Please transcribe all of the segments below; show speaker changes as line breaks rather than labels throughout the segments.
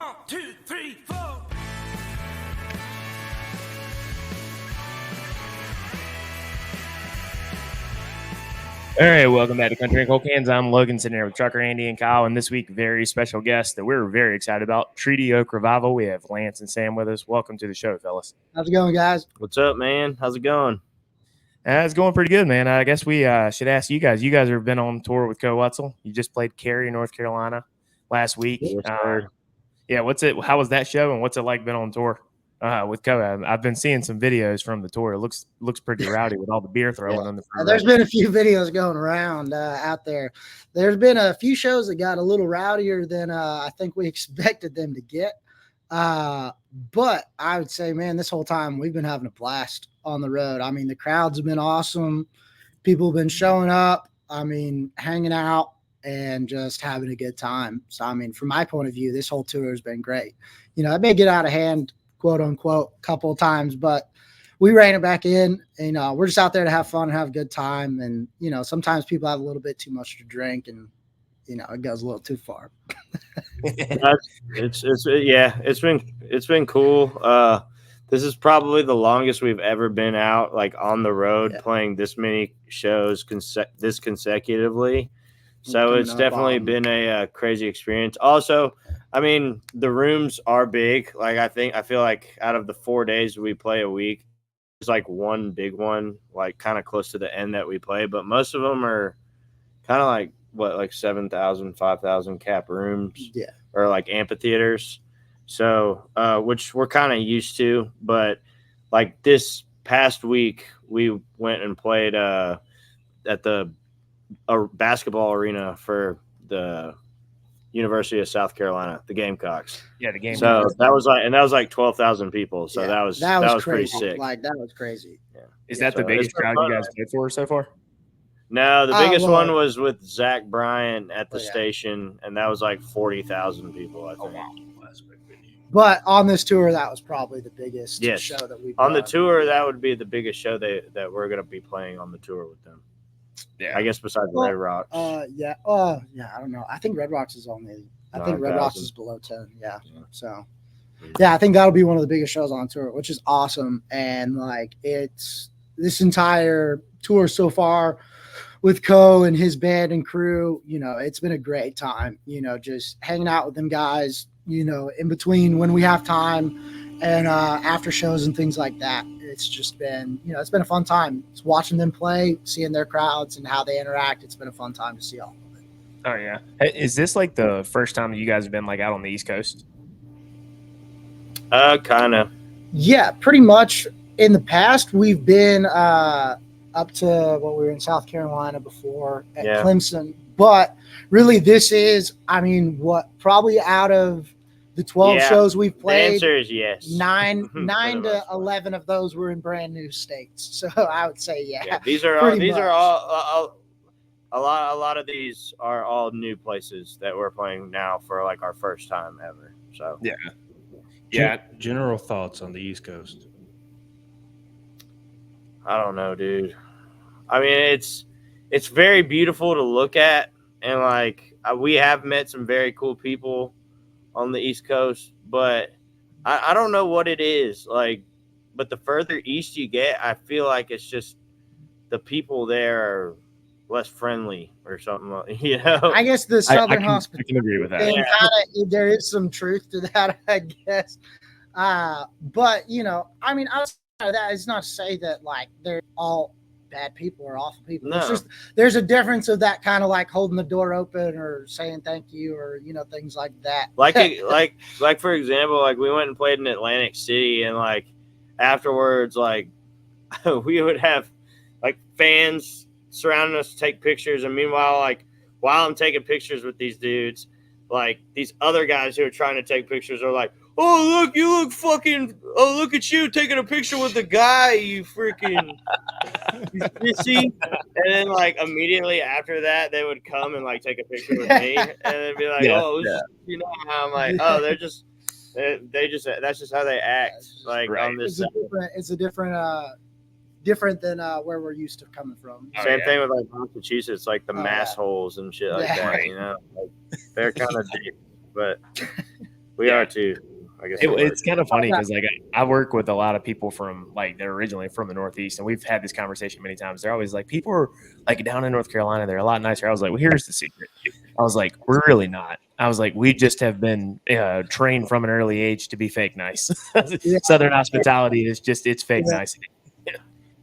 1, 2, 3, 4.
All right, welcome back to Country and Cold Cans. I'm Logan, sitting here with Trucker Andy and Kyle, and this week, very special guest that we're very excited about, Treaty Oak Revival. We have Lance and Sam with us. Welcome to the show, fellas.
How's it going, guys?
What's up, man? How's it going?
It's going pretty good, man. I guess we should ask you guys. You guys have been on tour with Koe Wetzel. You just played Cary, North Carolina last week.
Yes,
Yeah, how was that show, and what's it like being on tour with Koe? I've been seeing some videos from the tour. It looks pretty rowdy with all the beer throwing on the front.
There's been a few videos going around out there. There's been a few shows that got a little rowdier than I think we expected them to get. But I would say, man, this whole time we've been having a blast on the road. I mean, the crowds have been awesome. People have been showing up. I mean, hanging out and just having a good time. So, I mean, from my point of view, this whole tour has been great. You know, it may get out of hand, quote unquote, a couple of times, but we rein it back in. You know, we're just out there to have fun and have a good time. And, you know, sometimes people have a little bit too much to drink and, you know, it goes a little too far.
It's been cool. This is probably the longest we've ever been out, like on the road, playing this many shows this consecutively. So it's definitely been a crazy experience. Also, I mean, the rooms are big. Like I feel like out of the 4 days we play a week, there's like one big one, like kind of close to the end that we play. But most of them are kind of like 7,000, 5,000 cap rooms, or like amphitheaters. So, which we're kind of used to, but like this past week, we went and played at the basketball arena for the University of South Carolina, the Gamecocks.
Yeah, the Gamecocks.
So that was like 12,000 people. So that was pretty sick.
Like that was crazy.
Yeah.
Is that the biggest crowd you guys played for so far?
No, the biggest one was with Zach Bryant at the station, and that was like 40,000 people, I think.
Oh, wow.
But on this tour, that was probably the biggest show that we've done.
On the tour, that would be the biggest show that we're going to be playing on the tour with them.
Yeah,
I guess besides Red Rocks.
I don't know. I think Red Rocks is only. I think Red Rocks is below 10. Yeah. So, yeah, I think that'll be one of the biggest shows on tour, which is awesome. And like, it's this entire tour so far with Koe and his band and crew. You know, it's been a great time. You know, just hanging out with them guys. You know, in between when we have time and after shows and things like that. It's just been, you know, it's been a fun time. It's watching them play, seeing their crowds and how they interact. It's been a fun time to see all of it.
Oh, yeah. Is this like the first time that you guys have been like out on the East Coast?
Kind of.
Yeah, pretty much. In the past, we've been up to we were in South Carolina before at Clemson. But really, this is, I mean, probably out of the 12 shows we've played,
the answer is yes.
9 to 11 of those were in brand new states. So I would say,
these are all a lot of these are all new places that we're playing now for like our first time ever. So
General thoughts on the East Coast?
I don't know, dude. I mean, it's very beautiful to look at, and like we have met some very cool people on the East Coast, but I don't know what it is. Like, but the further east you get, I feel like it's just the people there are less friendly or something. You know,
I guess the Southern hospitality.
I can agree with that.
There is some truth to that, I guess. But you know, I mean, outside of that, it's not to say that like they're all bad people or awful people.
No.
It's just there's a difference of that kind of like holding the door open or saying thank you or you know things like that.
Like for example, like we went and played in Atlantic City, and like afterwards, like we would have like fans surrounding us to take pictures, and meanwhile, like while I'm taking pictures with these dudes, like these other guys who are trying to take pictures are like, "Oh, look, you look fucking, oh, look at you taking a picture with the guy, you freaking, you see?" And then, like, immediately after that, they would come and, like, take a picture with me and then be like, you know how I'm like, oh, they just, that's just how they act. Like, on this.
It's a different than where we're used to coming from.
Same thing with, like, Massachusetts, like, the mass holes and shit like that, you know? Like, they're kind of deep, but. We are too. I guess
it's kind of funny because like I work with a lot of people from like they're originally from the Northeast, and we've had this conversation many times. They're always like, people are like down in North Carolina, they're a lot nicer. I was like, well, here's the secret. I was like, we're really not. I was like, we just have been trained from an early age to be fake nice. Southern hospitality is just it's fake nice.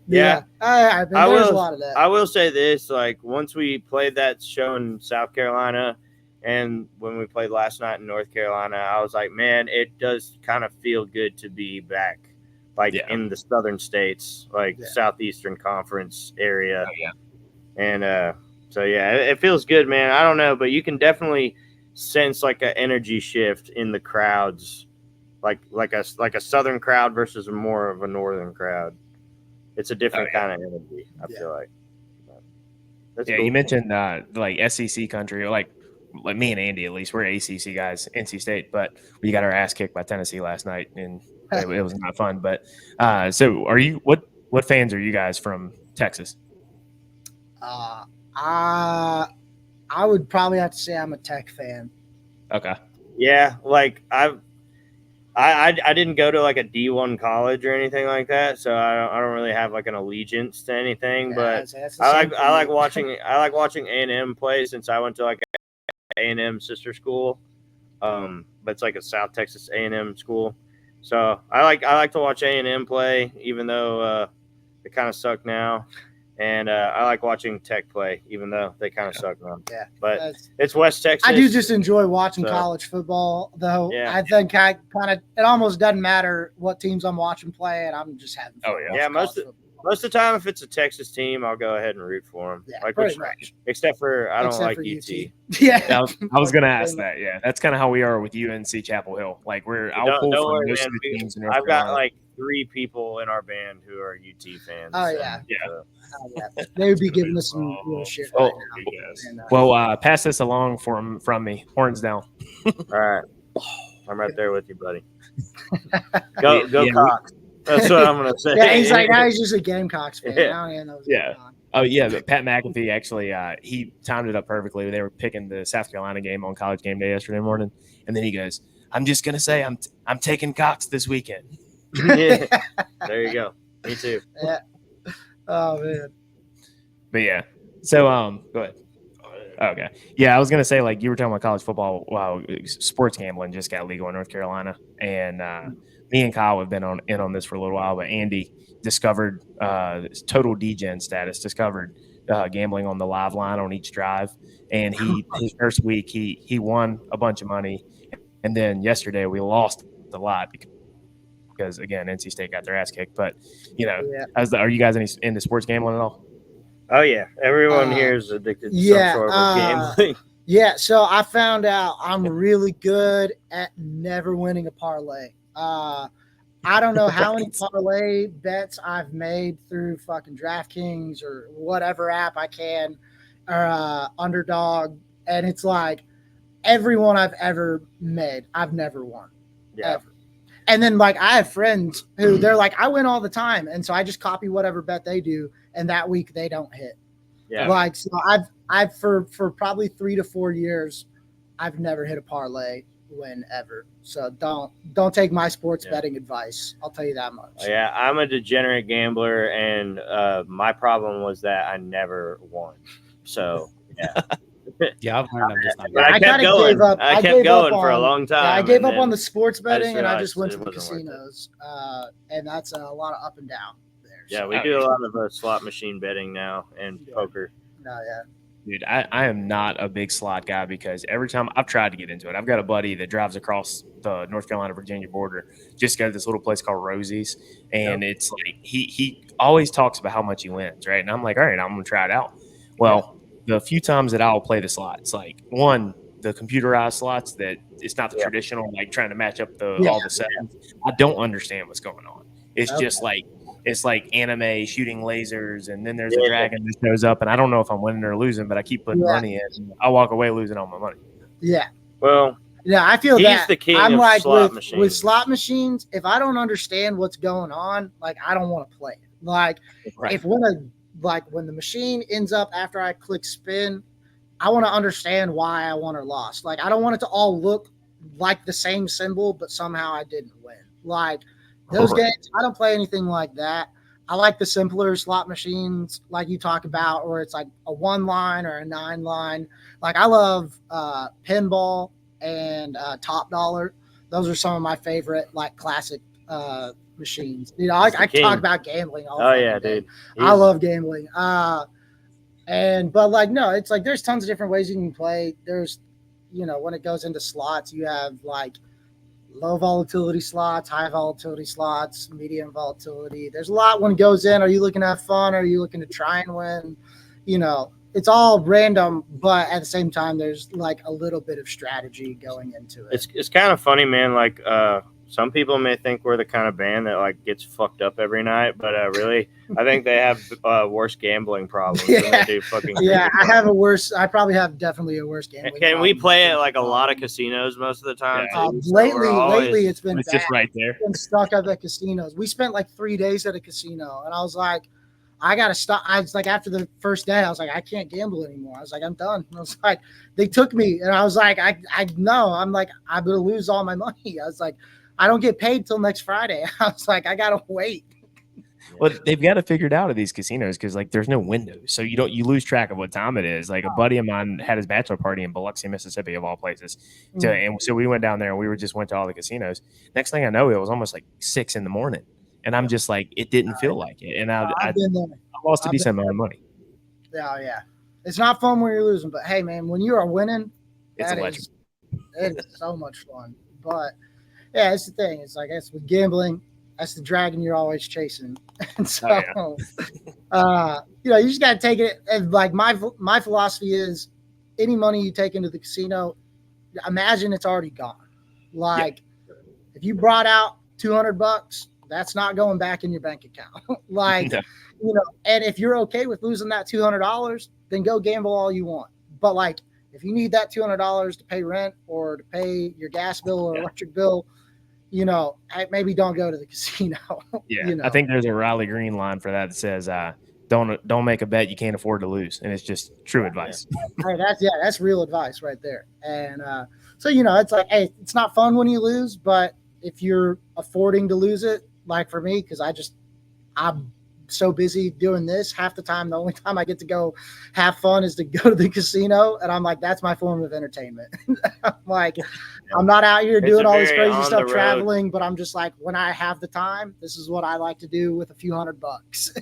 Yeah. I mean, there's a lot of that.
I will say this: like once we played that show in South Carolina. And when we played last night in North Carolina, I was like, man, it does kind of feel good to be back, like in the southern states, like Southeastern Conference area. And so, it feels good, man. I don't know, but you can definitely sense like an energy shift in the crowds, like a southern crowd versus more of a northern crowd. It's a different kind of energy, I feel like. That's cool.
You mentioned like SEC country, like me and Andy, at least we're ACC guys, NC State, but we got our ass kicked by Tennessee last night, and it was not fun. But so, are you? What fans are you guys from Texas?
I would probably have to say I'm a Tech fan.
Okay.
Yeah, like I didn't go to like a D1 college or anything like that, so I don't really have like an allegiance to anything. But I like watching A&M play since I went to like A&M sister school, but it's like a South Texas A&M school. So I like to watch A&M play, even though they kind of suck now, and I like watching Tech play, even though they kind of suck now.
Yeah,
but it's West Texas.
I do just enjoy watching college football, though. Yeah. I think it almost doesn't matter what teams I'm watching play, and I'm just having fun.
Most of the time, if it's a Texas team, I'll go ahead and root for them.
Yeah, pretty much.
Except for I don't like UT.
Yeah,
I was going to ask that. Yeah, that's kind of how we are with UNC Chapel Hill. Like I'll pull from most of the teams in North
I've
Carolina.
got like 3 people in our band who are UT fans.
Oh yeah, they would be giving us some real shit.
Well, pass this along from me. Horns down.
All right, I'm right there with you, buddy. Go Cox. That's what I'm gonna say.
Yeah, he's like, he's just a Gamecocks fan. I don't even know what's going on.
Oh yeah, but Pat McAfee actually he timed it up perfectly. They were picking the South Carolina game on College Game Day yesterday morning, and then he goes, "I'm just gonna say I'm taking Cox this weekend."
Yeah. There you go. Me too.
Yeah. Oh man.
But yeah. So go ahead. Okay. Yeah, I was gonna say, like, you were talking about college football. Wow, sports gambling just got legal in North Carolina, and me and Kyle have been in on this for a little while. But Andy discovered total degen status. Discovered gambling on the live line on each drive, and his first week he won a bunch of money, and then yesterday we lost a lot because again NC State got their ass kicked. But are you guys into sports gambling at all?
Oh yeah, everyone here is addicted to some sort of gambling.
Yeah, so I found out I'm really good at never winning a parlay. I don't know how many parlay bets I've made through fucking DraftKings or whatever app I can, or Underdog, and it's like every one I've ever made, I've never won.
Yeah.
Ever. And then like I have friends who they're like, I win all the time, and so I just copy whatever bet they do, and that week they don't hit.
Yeah.
Like so I've for probably 3 to 4 years, I've never hit a parlay win ever. So don't take my sports betting advice. I'll tell you that much.
Yeah, I'm a degenerate gambler, and my problem was that I never won. So yeah.
Yeah, I've learned I'm just not.
But I kept going. I kept going for a long time.
Yeah, I gave up on the sports betting, and I just went to the casinos. And that's a lot of up and down there.
Yeah, we do a lot of slot machine betting now and poker.
No, yeah.
Dude, I am not a big slot guy because every time I've tried to get into it, I've got a buddy that drives across the North Carolina-Virginia border, just go to this little place called Rosie's, and it's like he always talks about how much he wins, right? And I'm like, all right, I'm going to try it out. Well, the few times that I'll play the slots, like one, the computerized slots that it's not the traditional, like trying to match up all the sevens. I don't understand what's going on. It's just like, it's like anime shooting lasers, and then there's a dragon that shows up, and I don't know if I'm winning or losing, but I keep putting money in. I walk away losing all my money.
Yeah.
Well,
yeah, I feel
he's the king
I'm
of
like
slot machines.
With slot machines, if I don't understand what's going on, like I don't want to play it. Like when the machine ends up after I click spin, I want to understand why I won or lost. Like I don't want it to all look like the same symbol, but somehow I didn't win. Like those games, I don't play anything like that. I like the simpler slot machines, like you talk about, where it's like a 1 line or a 9 line. Like I love pinball and Top Dollar. Those are some of my favorite like classic machines. You know, I can talk about gambling all day.
Dude.
I love gambling. But like no, it's like there's tons of different ways you can play. There's, you know, when it goes into slots, you have like low volatility slots, high volatility slots, medium volatility. There's a lot when it goes in. Are you looking to have fun? Are you looking to try and win? You know, it's all random, but at the same time, there's like a little bit of strategy going into it.
It's kind of funny, man. Like some people may think we're the kind of band that like gets fucked up every night, but really, I think they have worse gambling problems than they do fucking.
Yeah, I probably have definitely a worse gambling.
Can we play at like a lot of casinos most of the time?
Yeah.
Lately, it's been
it's
bad.
just right there.
Been stuck at the casinos. We spent like 3 days at a casino, and I was like, I gotta stop. I was like, after the first day, I was like, I can't gamble anymore. I was like, I'm done. I was like, they took me, and I was like, I know. I'm like, I'm gonna lose all my money. I was like, I don't get paid till next Friday. I was like, I gotta wait.
Well, they've got to figure it out at these casinos because like there's no windows, so you lose track of what time it is. Like a buddy of mine had his bachelor party in Biloxi, Mississippi, of all places. And so we went down there and we went to all the casinos. Next thing I know, it was almost like 6 a.m, and I'm just like, it didn't feel like it, and I lost a decent amount of money.
Yeah. It's not fun when you're losing, but hey, man, when you are winning,
it's electric.
It is so much fun. But yeah, it's the thing. It's like it's with gambling. That's the dragon you're always chasing. And so, you know, you just got to take it. And like my philosophy is any money you take into the casino, imagine it's already gone. Like if you brought out $200, that's not going back in your bank account. Like, you know, and if you're okay with losing that $200, then go gamble all you want. But like, if you need that $200 to pay rent or to pay your gas bill or electric bill, you know, maybe don't go to the casino.
Yeah,
you know?
I think there's a Riley Green line for that says, "Don't make a bet you can't afford to lose," and it's just true advice.
Hey, that's real advice right there. And so you know, it's like, hey, it's not fun when you lose, but if you're affording to lose it, like for me, because I'm so busy doing this half the time, the only time I get to go have fun is to go to the casino, and I'm like, that's my form of entertainment. I'm like, I'm not out here doing all this crazy stuff traveling, but I'm just like, when I have the time, this is what I like to do with a few $100.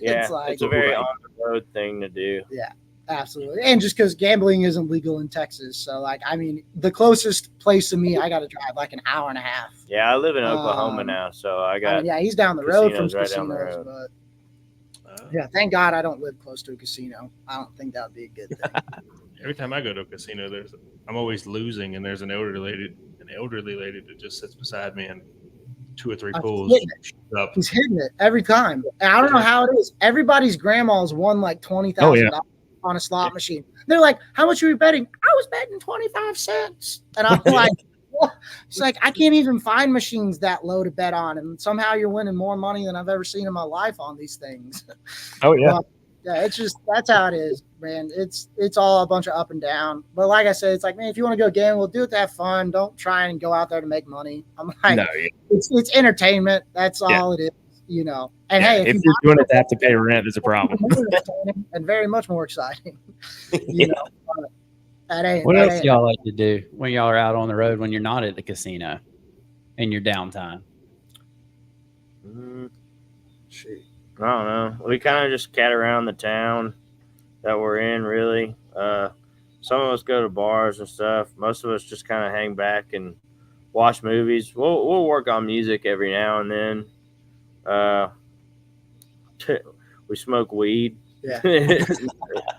Yeah, it's a very on the road thing to do.
Yeah, absolutely. And just because gambling isn't legal in Texas, so like, I mean, the closest place to me, I got to drive like an hour and a half.
Yeah, I live in Oklahoma now, so I got
he's down the road from
right
casinos,
down the road.
but yeah, thank God I don't live close to a casino. I don't think that would be a good thing.
Every time I go to a casino, I'm always losing, and there's an elderly lady that just sits beside me and 2 or 3 pulls.
He's hitting it every time. And I don't know how it is. Everybody's grandma's won like $20,000 on a slot machine. They're like, "How much are you betting?" I was betting 25 cents, and I'm like. It's like I can't even find machines that low to bet on, and somehow you're winning more money than I've ever seen in my life on these things.
Oh yeah,
yeah. It's just that's how it is, man. It's all a bunch of up and down. But like I said, it's like, man, if you want to go gamble, do it to have fun. Don't try and go out there to make money. I'm like, it's entertainment. That's all it is, you know. And hey,
if you're doing it to have to pay rent, there's a problem.
And very much more exciting, you know.
What else y'all like to do when y'all are out on the road when you're not at the casino in your downtime?
Shoot. I don't know. We kind of just cat around the town that we're in, really. Some of us go to bars and stuff. Most of us just kind of hang back and watch movies. We'll work on music every now and then. We smoke weed.
Yeah.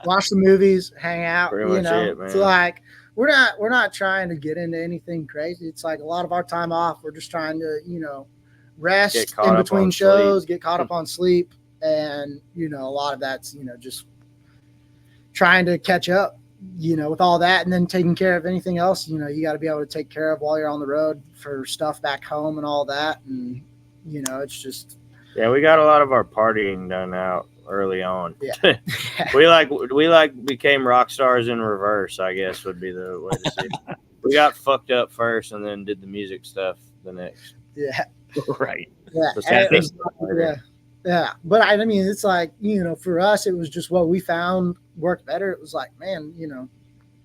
Watch the movies, hang out.
Pretty
you
much
know,
it, man.
It's like we're not trying to get into anything crazy. It's like a lot of our time off, we're just trying to, you know, rest in between shows, get caught up on sleep, and you know, a lot of that's, you know, just trying to catch up, you know, with all that, and then taking care of anything else, you know, you got to be able to take care of while you're on the road for stuff back home and all that, and you know, it's just
we got a lot of our partying done out early on.
Yeah.
we became rock stars in reverse, I guess would be the way to see it. We got fucked up first and then did the music stuff the next.
Yeah.
Right.
Yeah.
So
And it was-
later.
yeah. Yeah. But I mean, it's like, for us, it was just what we found worked better. It was like, man,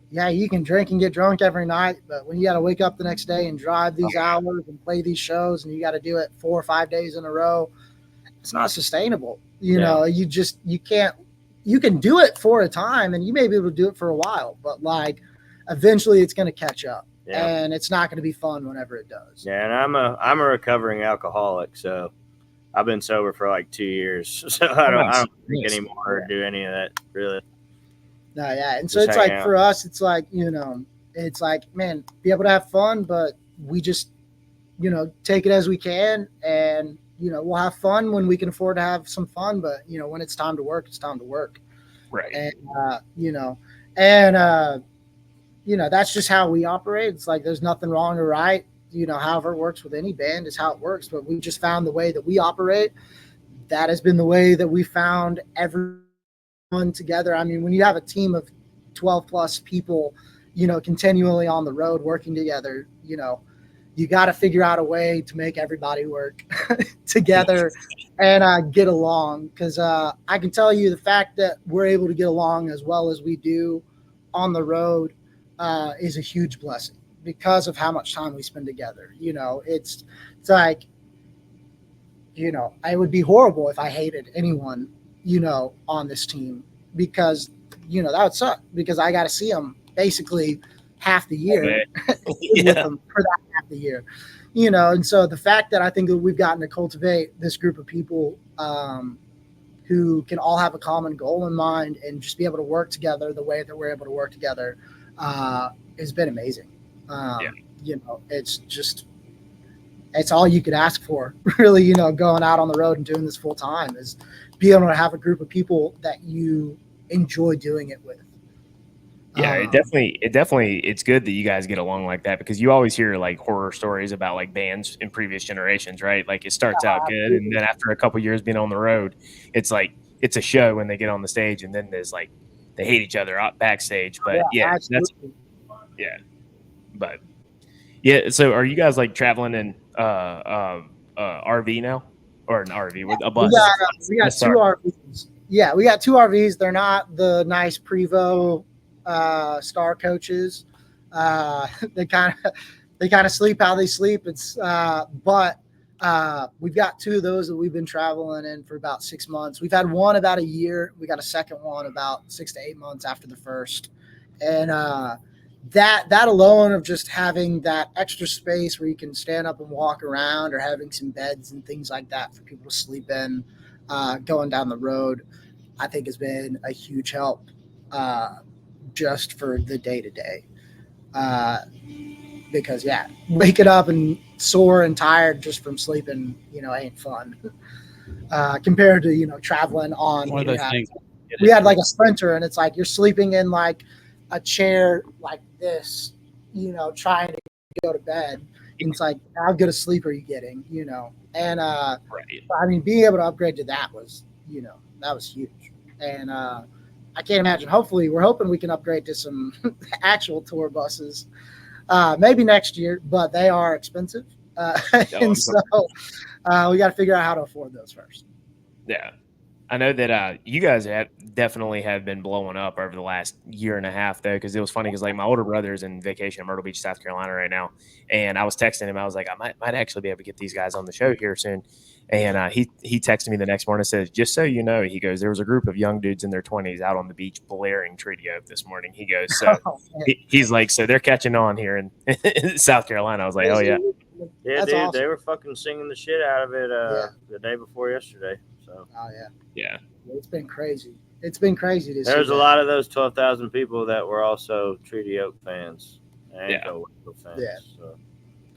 yeah, you can drink and get drunk every night, but when you got to wake up the next day and drive these hours and play these shows and you got to do it 4 or 5 days in a row, it's not sustainable. You can't, you can do it for a time and you may be able to do it for a while, but like eventually it's going to catch up and it's not going to be fun whenever it does.
Yeah. And I'm a recovering alcoholic. So I've been sober for like 2 years. So I don't drink anymore or do any of that really.
No, yeah. And so
Just
it's
hang
like
out.
for us, it's like, it's like, man, be able to have fun, but we just, take it as we can. And, we'll have fun when we can afford to have some fun. But, when it's time to work, it's time to work.
Right.
And, that's just how we operate. It's like there's nothing wrong or right. However it works with any band is how it works. But we just found the way that we operate. That has been the way that we found everyone together. I mean, when you have a team of 12 plus people, continually on the road working together, you got to figure out a way to make everybody work together and get along. Because I can tell you the fact that we're able to get along as well as we do on the road is a huge blessing because of how much time we spend together. It's like, it would be horrible if I hated anyone, on this team because, that would suck because I got to see them basically half the year with them for that half the year, and so the fact that I think that we've gotten to cultivate this group of people who can all have a common goal in mind and just be able to work together the way that we're able to work together has been amazing. It's all you could ask for really, going out on the road and doing this full time is be able to have a group of people that you enjoy doing it with.
Yeah, it definitely, it's good that you guys get along like that because you always hear like horror stories about like bands in previous generations, right? Like it starts out good, and then after a couple years being on the road, it's like it's a show when they get on the stage, and then there's like they hate each other out backstage. But So are you guys like traveling in RV now or an RV with a bus?
We got 2 RVs. Yeah, we got 2 RVs. They're not the nice Prevost star coaches. They kind of sleep how they sleep. But we've got 2 of those that we've been traveling in for about 6 months. We've had one about a year. We got a second one about 6 to 8 months after the first. And that alone of just having that extra space where you can stand up and walk around or having some beds and things like that for people to sleep in going down the road, I think has been a huge help just for the day-to-day. Because, waking up and sore and tired just from sleeping, ain't fun. Compared to, traveling on.
One of those things.
We had like a Sprinter, and it's like you're sleeping in like a chair like this, trying to go to bed. And it's like, how good a sleep are you getting, And I mean, being able to upgrade to that was, that was huge. And I can't imagine. Hopefully, we're hoping we can upgrade to some actual tour buses, maybe next year, but they are expensive. And so we got to figure out how to afford those first.
Yeah. I know that you guys definitely have been blowing up over the last year and a half, though, because it was funny because like my older brother's in vacation in Myrtle Beach, South Carolina right now, and I was texting him. I was like, I might actually be able to get these guys on the show here soon. And he texted me the next morning and says, just so you know, he goes, there was a group of young dudes in their 20s out on the beach blaring Treaty Oak this morning. He goes, so he's like, so they're catching on here in South Carolina. I was like, oh, yeah.
Yeah,
That's
dude,
awesome.
They were fucking singing the shit out of it the day before yesterday. So.
Oh, yeah.
Yeah.
It's been crazy. It's been crazy to see.
There's a lot of those 12,000 people that were also Treaty Oak fans. And Koe Wetzel fans.
Yeah.
So.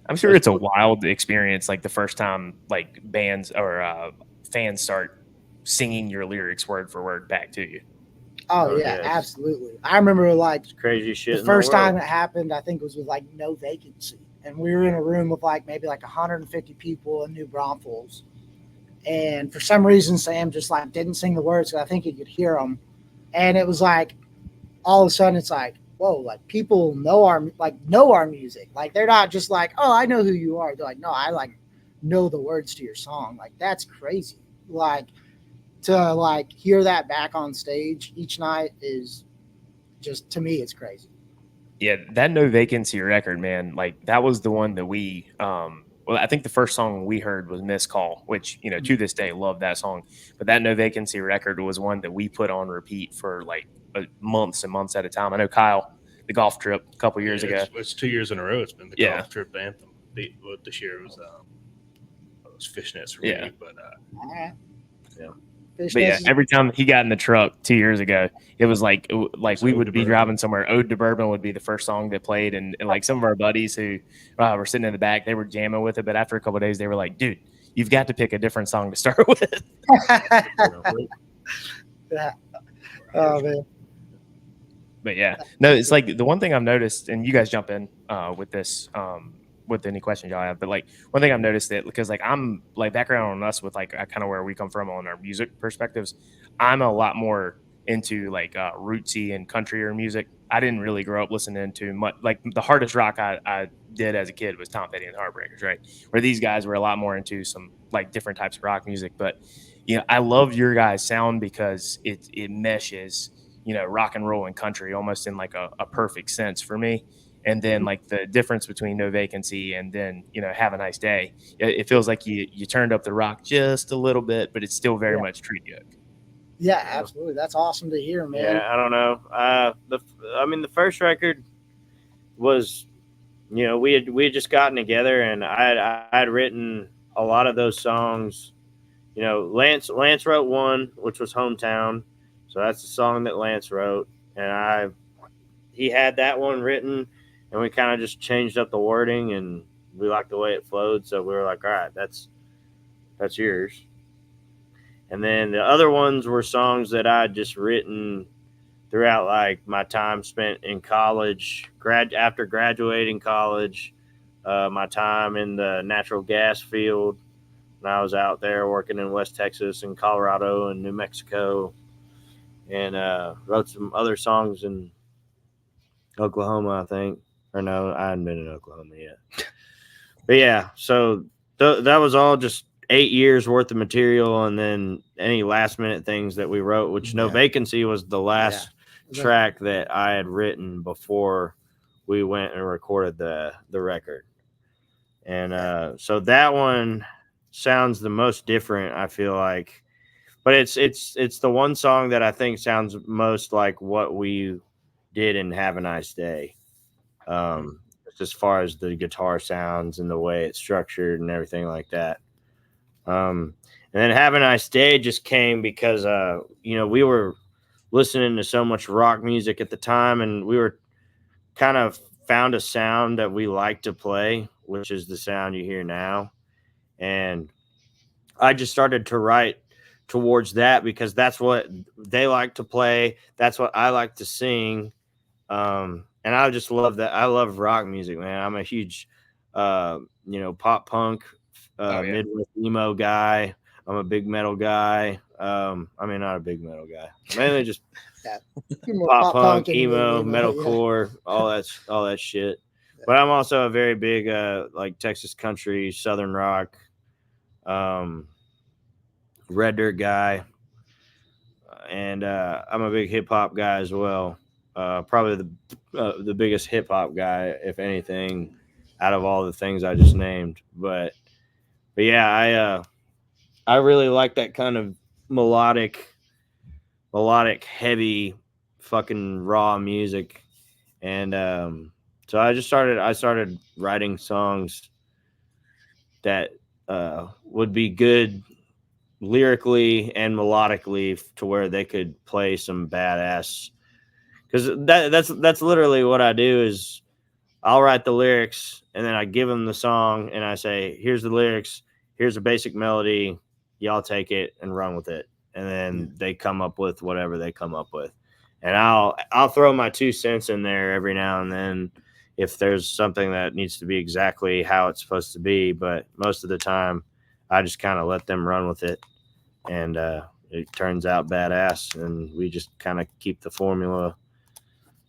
I'm sure it's a wild experience, like the first time like bands or fans start singing your lyrics word for word back to you.
Oh yeah, absolutely. I remember like
it's crazy shit.
The first time it happened, I think it was with like No Vacancy, and we were in a room with like maybe like 150 people in New Braunfels, and for some reason Sam just like didn't sing the words because I think he could hear them, and it was like all of a sudden it's like whoa, like people know our music. Like they're not just like, oh, I know who you are. They're like, no, I like know the words to your song. Like that's crazy. Like to like hear that back on stage each night is just, to me, it's crazy.
Yeah, that No Vacancy record, man, like that was the one that we well, I think the first song we heard was Miss Call, which, you know, to this day love that song. But that No Vacancy record was one that we put on repeat for like months and months at a time. I know Kyle, the golf trip a couple years ago.
It's 2 years in a row. It's been the golf trip anthem. This year was fishnets for me, but
yeah. But yeah, every time he got in the truck 2 years ago, it was like we would be driving somewhere. Ode to Bourbon would be the first song that played, and like some of our buddies who were sitting in the back, they were jamming with it. But after a couple of days, they were like, "Dude, you've got to pick a different song to start with."
Yeah. Oh man.
But yeah, no, it's like the one thing I've noticed, and you guys jump in with this. With any questions y'all have, but like one thing I've noticed that because like I'm like background on us with like kind of where we come from on our music perspectives, I'm a lot more into like rootsy and countryer music. I didn't really grow up listening to much. Like the hardest rock I did as a kid was Tom Petty and the Heartbreakers, right? Where these guys were a lot more into some like different types of rock music. But you know, I love your guys' sound because it meshes, you know, rock and roll and country almost in like a perfect sense for me. And then like the difference between No Vacancy and then, you know, Have a Nice Day, it feels like you turned up the rock just a little bit, but it's still very much Treaty Oak.
Yeah, absolutely. That's awesome to hear, man.
Yeah, I don't know. The first record was, you know, we had just gotten together, and I had written a lot of those songs. You know, Lance wrote one, which was Hometown, so that's the song that Lance wrote, and he had that one written. And we kind of just changed up the wording, and we liked the way it flowed. So we were like, all right, that's yours. And then the other ones were songs that I had just written throughout like my time spent in college, after graduating college, my time in the natural gas field when I was out there working in West Texas and Colorado and New Mexico, and wrote some other songs in Oklahoma, I think. Or no, I hadn't been in Oklahoma yet. But yeah, so that was all just 8 years worth of material, and then any last minute things that we wrote, which No Vacancy was the last track that I had written before we went and recorded the record. And so that one sounds the most different, I feel like. But it's the one song that I think sounds most like what we did in Have a Nice Day. As far as the guitar sounds and the way it's structured and everything like that. And then Have a Nice Day just came because, you know, we were listening to so much rock music at the time, and we were kind of found a sound that we like to play, which is the sound you hear now. And I just started to write towards that because that's what they like to play. That's what I like to sing. And I just love that. I love rock music, man. I'm a huge, you know, pop punk, Midwest emo guy. I'm a big metal guy. I mean, not a big metal guy. Mainly just pop punk, emo, metalcore, all that shit. But I'm also a very big, like Texas country, Southern rock, Red Dirt guy, and I'm a big hip hop guy as well. Probably the biggest hip hop guy, if anything, out of all the things I just named. But yeah, I really like that kind of melodic, heavy, fucking raw music, and so I started writing songs that would be good lyrically and melodically to where they could play some badass. Because that's literally what I do is I'll write the lyrics and then I give them the song and I say, here's the lyrics, here's a basic melody, y'all take it and run with it. And then they come up with whatever they come up with. And I'll throw my 2 cents in there every now and then if there's something that needs to be exactly how it's supposed to be. But most of the time, I just kind of let them run with it. And it turns out badass. And we just kind of keep the formula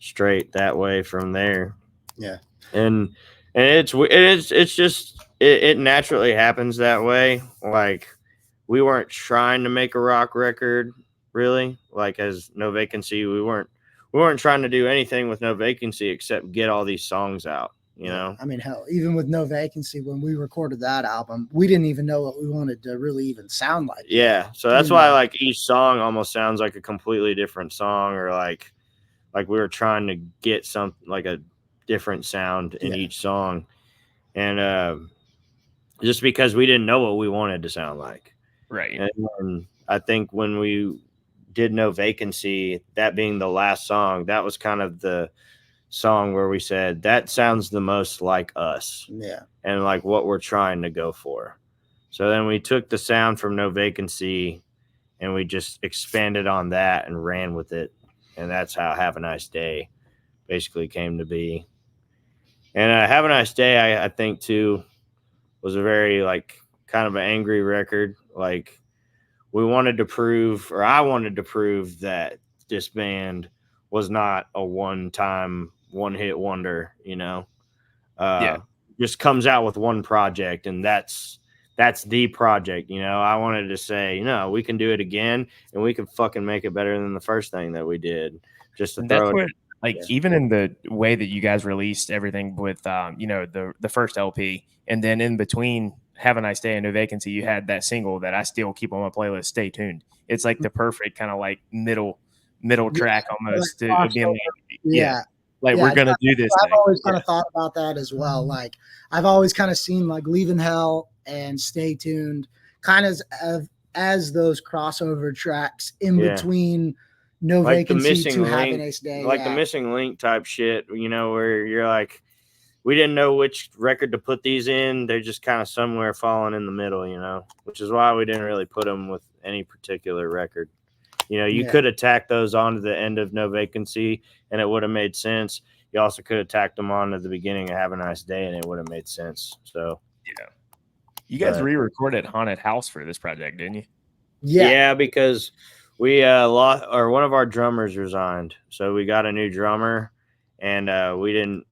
straight that way from there.
Yeah.
And it's just it naturally happens that way. Like, we weren't trying to make a rock record, really. Like, as No Vacancy, we weren't trying to do anything with No Vacancy except get all these songs out, you know?
I mean, hell, even with No Vacancy, when we recorded that album, we didn't even know what we wanted to really even sound like.
Yeah. So that's why like each song almost sounds like a completely different song, or like we were trying to get some like a different sound in each song. And just because we didn't know what we wanted to sound like.
Right.
And I think when we did No Vacancy, that being the last song, that was kind of the song where we said that sounds the most like us.
Yeah.
And like what we're trying to go for. So then we took the sound from No Vacancy and we just expanded on that and ran with it. And that's how Have a Nice Day basically came to be. And Have a Nice Day, I think too, was a very like kind of an angry record. Like, we wanted to prove, or I wanted to prove, that this band was not a one-time, one-hit wonder, you know? Just comes out with one project, and that's the project, you know? I wanted to say, no, we can do it again, and we can fucking make it better than the first thing that we did. Just to throw it.
Like, even in the way that you guys released everything with, you know, the first LP, and then in between Have a Nice Day and No Vacancy, you had that single that I still keep on my playlist, Stay Tuned. It's like the perfect kind of like middle track almost.
Like,
being
like,
we're going to do this.
I've always kind of thought about that as well. Like, I've always kind of seen like Leaving Hell and Stay Tuned kind of as those crossover tracks in between No
like
Vacancy to Have a Nice Day.
Like the missing link type shit, you know, where you're like, we didn't know which record to put these in. They're just kind of somewhere falling in the middle, you know, which is why we didn't really put them with any particular record. You know, you could have tacked those onto the end of No Vacancy and it would have made sense. You also could have tacked them on at the beginning of Have a Nice Day and it would have made sense. So,
yeah. You guys re-recorded Haunted House for this project, didn't you?
Yeah, because we lost, or one of our drummers resigned. So we got a new drummer, and we didn't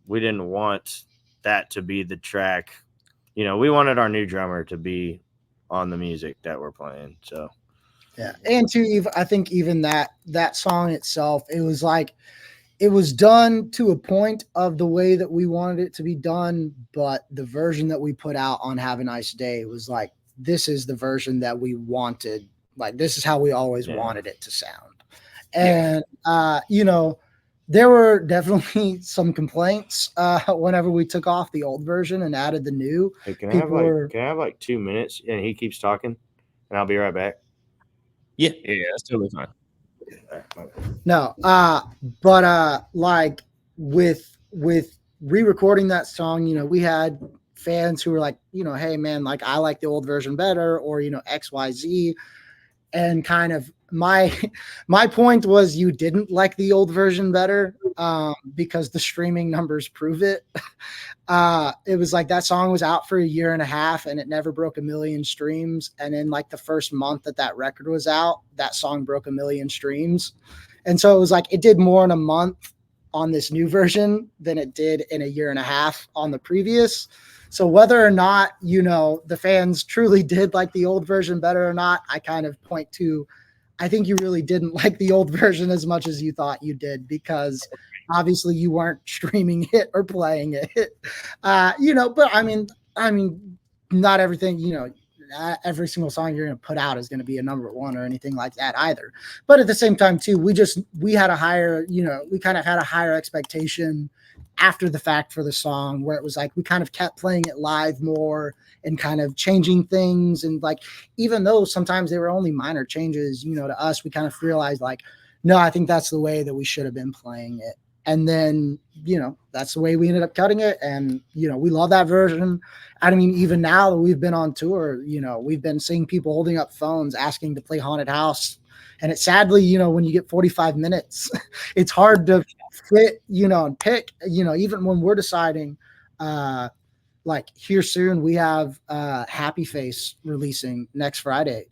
want that to be the track. You know, we wanted our new drummer to be on the music that we're playing. So,
yeah. And I think even that song itself, it was like, it was done to a point of the way that we wanted it to be done. But the version that we put out on Have a Nice Day was like, this is the version that we wanted. Like, this is how we always wanted it to sound. And, you know, there were definitely some complaints whenever we took off the old version and added the new.
Hey, can I have like 2 minutes and he keeps talking and I'll be right back?
Yeah, that's totally fine.
No, but like with re-recording that song, you know, we had fans who were like, you know, hey man, like I like the old version better, or, you know, XYZ. And kind of my point was, you didn't like the old version better because the streaming numbers prove it. It was like that song was out for a year and a half and it never broke 1 million streams. And in like the first month that record was out, that song broke 1 million streams. And so it was like, it did more in a month on this new version than it did in a year and a half on the previous. So whether or not, you know, the fans truly did like the old version better or not, I kind of point to, I think you really didn't like the old version as much as you thought you did, because obviously you weren't streaming it or playing it. You know, but I mean, not everything, you know, every single song you're going to put out is going to be a number one or anything like that either. But at the same time too, we had a higher, you know, we kind of had a higher expectation after the fact for the song, where it was like we kind of kept playing it live more and kind of changing things. And like, even though sometimes they were only minor changes, you know, to us, we kind of realized like, no, I think that's the way that we should have been playing it. And then, you know, that's the way we ended up cutting it. And, you know, we love that version. I mean, even now that we've been on tour, you know, we've been seeing people holding up phones asking to play Haunted House. And it's sadly, you know, when you get 45 minutes, it's hard to fit, you know, and pick, you know, even when we're deciding, like here soon, we have Happy Face releasing next Friday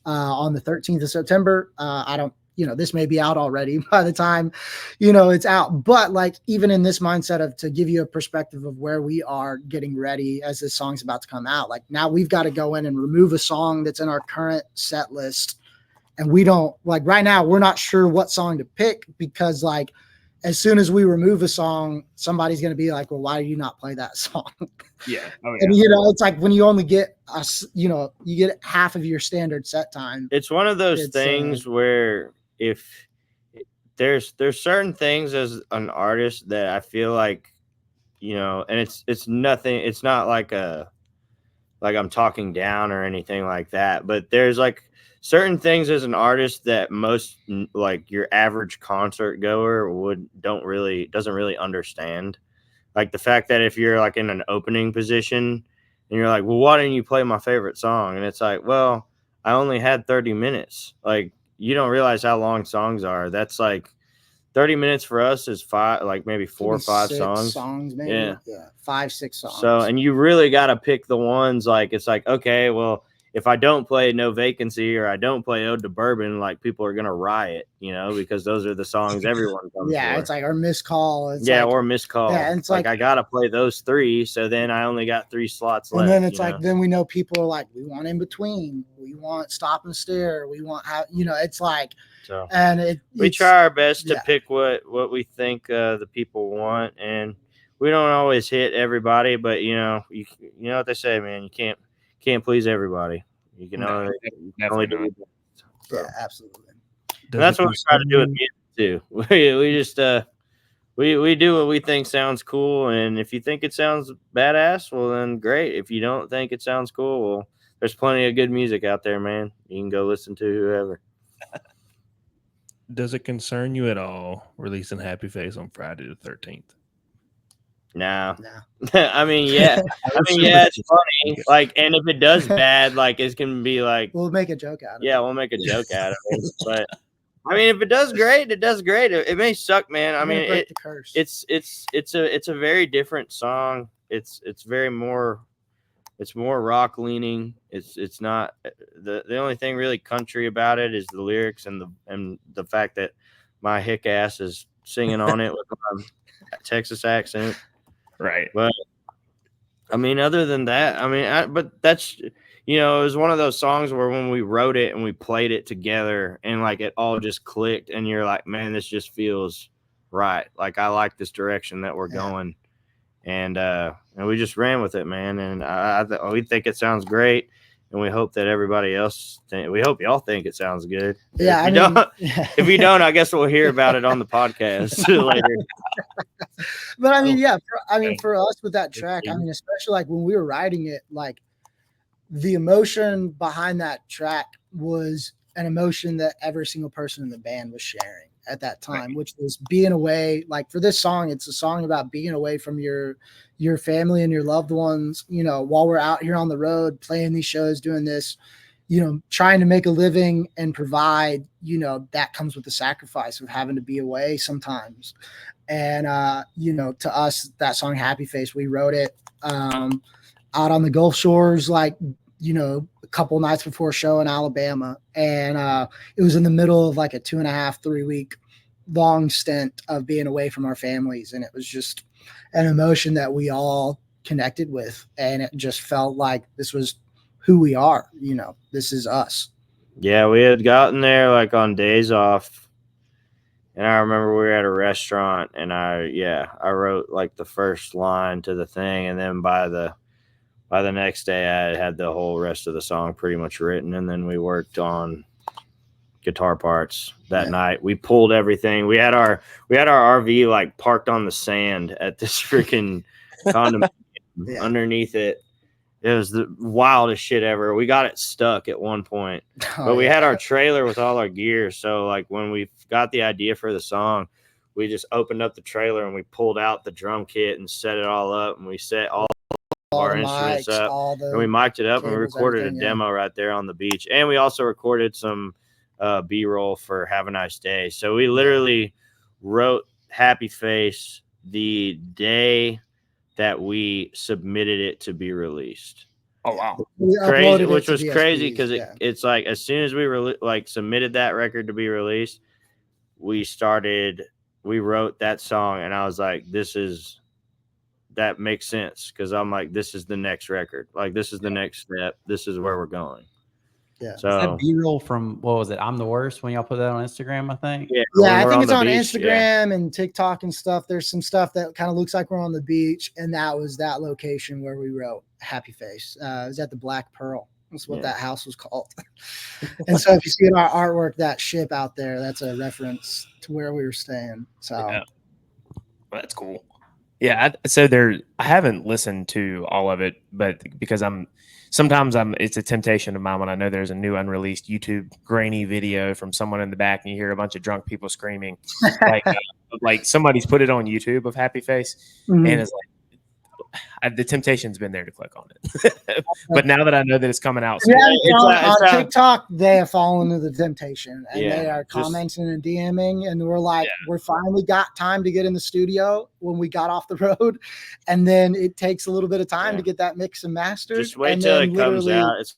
on the 13th of September. I don't this may be out already by the time, it's out. But like, even in this mindset of, to give you a perspective of where we are getting ready as this song's about to come out, like now we've got to go in and remove a song that's in our current set list. And we don't, like, right now, we're not sure what song to pick, because like, as soon as we remove a song, somebody's going to be like, well, why do you not play that song?
Yeah. Oh, yeah.
And, it's like when you only get you get half of your standard set time.
It's one of those things where if there's certain things as an artist that I feel like, and it's nothing. It's not like I'm talking down or anything like that, but there's like certain things as an artist that most, like, your average concert goer doesn't really understand. Like the fact that if you're like in an opening position and you're like, well, why didn't you play my favorite song? And it's like, well, I only had 30 minutes. Like, you don't realize how long songs are. That's like 30 minutes for us is maybe 4 or 5 songs.
Maybe. Yeah. 5, 6 songs.
So, and you really got to pick the ones, like, it's like, okay, well, if I don't play No Vacancy or I don't play Ode to Bourbon, like, people are going to riot, because those are the songs everyone comes for.
It's like, or Missed Call.
Or Missed Call.
Yeah, and it's like
I got to play those 3. So then I only got 3 slots left.
And then it's like, then we know people are like, we want In Between. We want Stop and Stare. We want how, it's like,
so,
and
we try our best to pick what we think the people want. And we don't always hit everybody, but you know what they say, man, you can't please everybody. You can only do your best. So.
Yeah, absolutely.
And that's what we try to do with music too. We just we do what we think sounds cool, and if you think it sounds badass, well then great. If you don't think it sounds cool, well, there's plenty of good music out there, man. You can go listen to whoever.
Does it concern you at all releasing Happy Face on Friday the 13th?
No. I mean, yeah. It's funny. Like, and if it does bad, like, it's gonna be like,
we'll make a joke out of it.
Yeah, we'll make a joke out of it. But I mean, if it does great, it does great. It may suck, man. I mean, it's a very different song. It's more rock leaning. It's not the only thing really country about it is the lyrics and the fact that my hick ass is singing on it with my Texas accent.
Right.
But I mean, other than that, I mean, but that's, it was one of those songs where when we wrote it and we played it together and like it all just clicked and you're like, man, this just feels right. Like, I like this direction that we're going. And we just ran with it, man. And we think it sounds great. And we hope that everybody else we hope y'all think it sounds good.
Yeah.
If you don't, I guess we'll hear about it on the podcast later.
But I mean, for us with that track, I mean, especially like when we were writing it, like the emotion behind that track was an emotion that every single person in the band was sharing at that time, which was being away. Like for this song, it's a song about being away from your family and your loved ones, while we're out here on the road, playing these shows, doing this, trying to make a living and provide, that comes with the sacrifice of having to be away sometimes. And, to us, that song Happy Face, we wrote it out on the Gulf Shores, like, a couple nights before a show in Alabama. And it was in the middle of like a 2.5-3 week long stint of being away from our families. And it was just an emotion that we all connected with. And it just felt like this was who we are. This is us.
Yeah, we had gotten there like on days off. And I remember we were at a restaurant and I wrote like the first line to the thing. And then by the next day, I had the whole rest of the song pretty much written, and then we worked on guitar parts that night. We pulled everything. We had our RV like parked on the sand at this freaking condominium underneath it. It was the wildest shit ever. We got it stuck at one point, but we had our trailer with all our gear. So like when we got the idea for the song, we just opened up the trailer and we pulled out the drum kit and set it all up, and we set all our instruments up, and we mic'd it up and we recorded a demo right there on the beach. And we also recorded some B-roll for Have a Nice Day. So we literally wrote Happy Face the day that we submitted it to be released.
Oh wow,
Crazy, which was crazy because it's like as soon as we submitted that record to be released, we wrote that song, and I was like, that makes sense because I'm like, this is the next record, like this is the next step, this is where we're going.
Yeah. So is that B-roll from what was it? I'm the Worst when y'all put that on Instagram, I think.
Yeah, I think it's on Instagram and TikTok and stuff. There's some stuff that kind of looks like we're on the beach, and that was that location where we wrote Happy Face. It was at the Black Pearl. That's what that house was called. And so if you see in our artwork that ship out there, that's a reference to where we were staying. So
well, that's cool. Yeah, I haven't listened to all of it, but because it's a temptation of mine when I know there's a new unreleased YouTube grainy video from someone in the back and you hear a bunch of drunk people screaming, like somebody's put it on YouTube of Happy Face, and it's like the temptation's been there to click on it. But now that I know that it's coming out,
on TikTok, they have fallen into the temptation, and they are commenting and DMing, and we're like, we finally got time to get in the studio when we got off the road, and then it takes a little bit of time to get that mix and mastered.
Just wait till it comes out. It's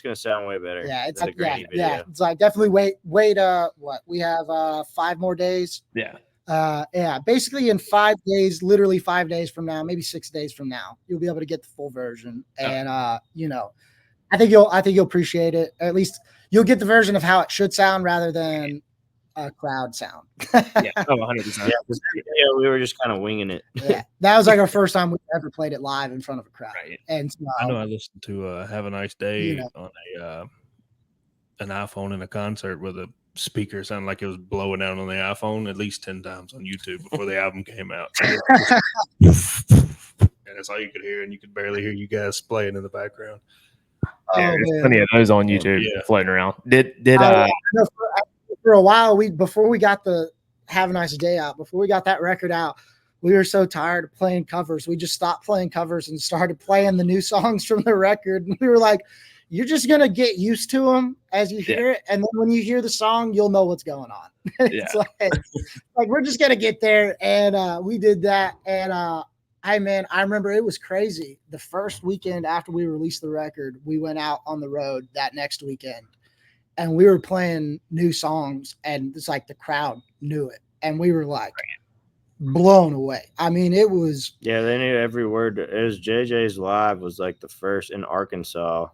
gonna sound way better.
Yeah, it's like it's like definitely wait. What we have 5 more days. Basically in 5 days, literally 5 days from now, maybe 6 days from now, you'll be able to get the full version. And I think you'll appreciate it. Or at least you'll get the version of how it should sound rather than a crowd sound.
100%.
Yeah, we were just kind of winging it.
That was like our first time we ever played it live in front of a crowd.
Right.
And
I know I listened to "Have a Nice Day" on an iPhone in a concert with a speaker sounded like it was blowing out on the iPhone at least 10 times on YouTube before the album came out. And that's all you could hear, and you could barely hear you guys playing in the background.
There's plenty of those on YouTube floating around.
For a while, before we got the Have a Nice Day out, before we got that record out, we were so tired of playing covers. We just stopped playing covers and started playing the new songs from the record. And we were like, you're just going to get used to them as you hear it. And then when you hear the song, you'll know what's going on. It's like, we're just going to get there. And we did that. And I remember it was crazy. The first weekend after we released the record, we went out on the road that next weekend. And we were playing new songs. And it's like the crowd knew it. And we were like blown away. I mean, it was.
Yeah, they knew every word. It was JJ's Live was like the first in Arkansas.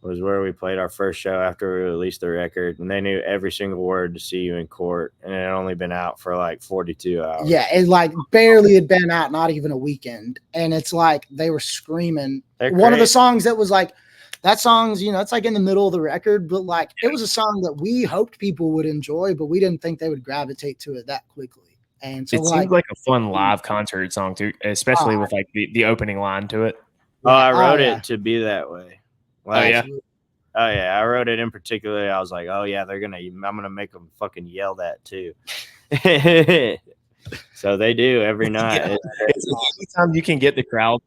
Was where we played our first show after we released the record, and they knew every single word to See You in Court, and it had only been out for like 42 hours.
Yeah, it like barely had been out, not even a weekend, and it's like they were screaming. One of the songs that was like, that song's, it's like in the middle of the record, but like it was a song that we hoped people would enjoy, but we didn't think they would gravitate to it that quickly. And so
it seemed like a fun live concert song too, especially with like the opening line to it.
Oh, I wrote it to be that way. I wrote it in particular. I was like, oh yeah, I'm gonna make them fucking yell that too. So they do every night.
Anytime you can get the crowd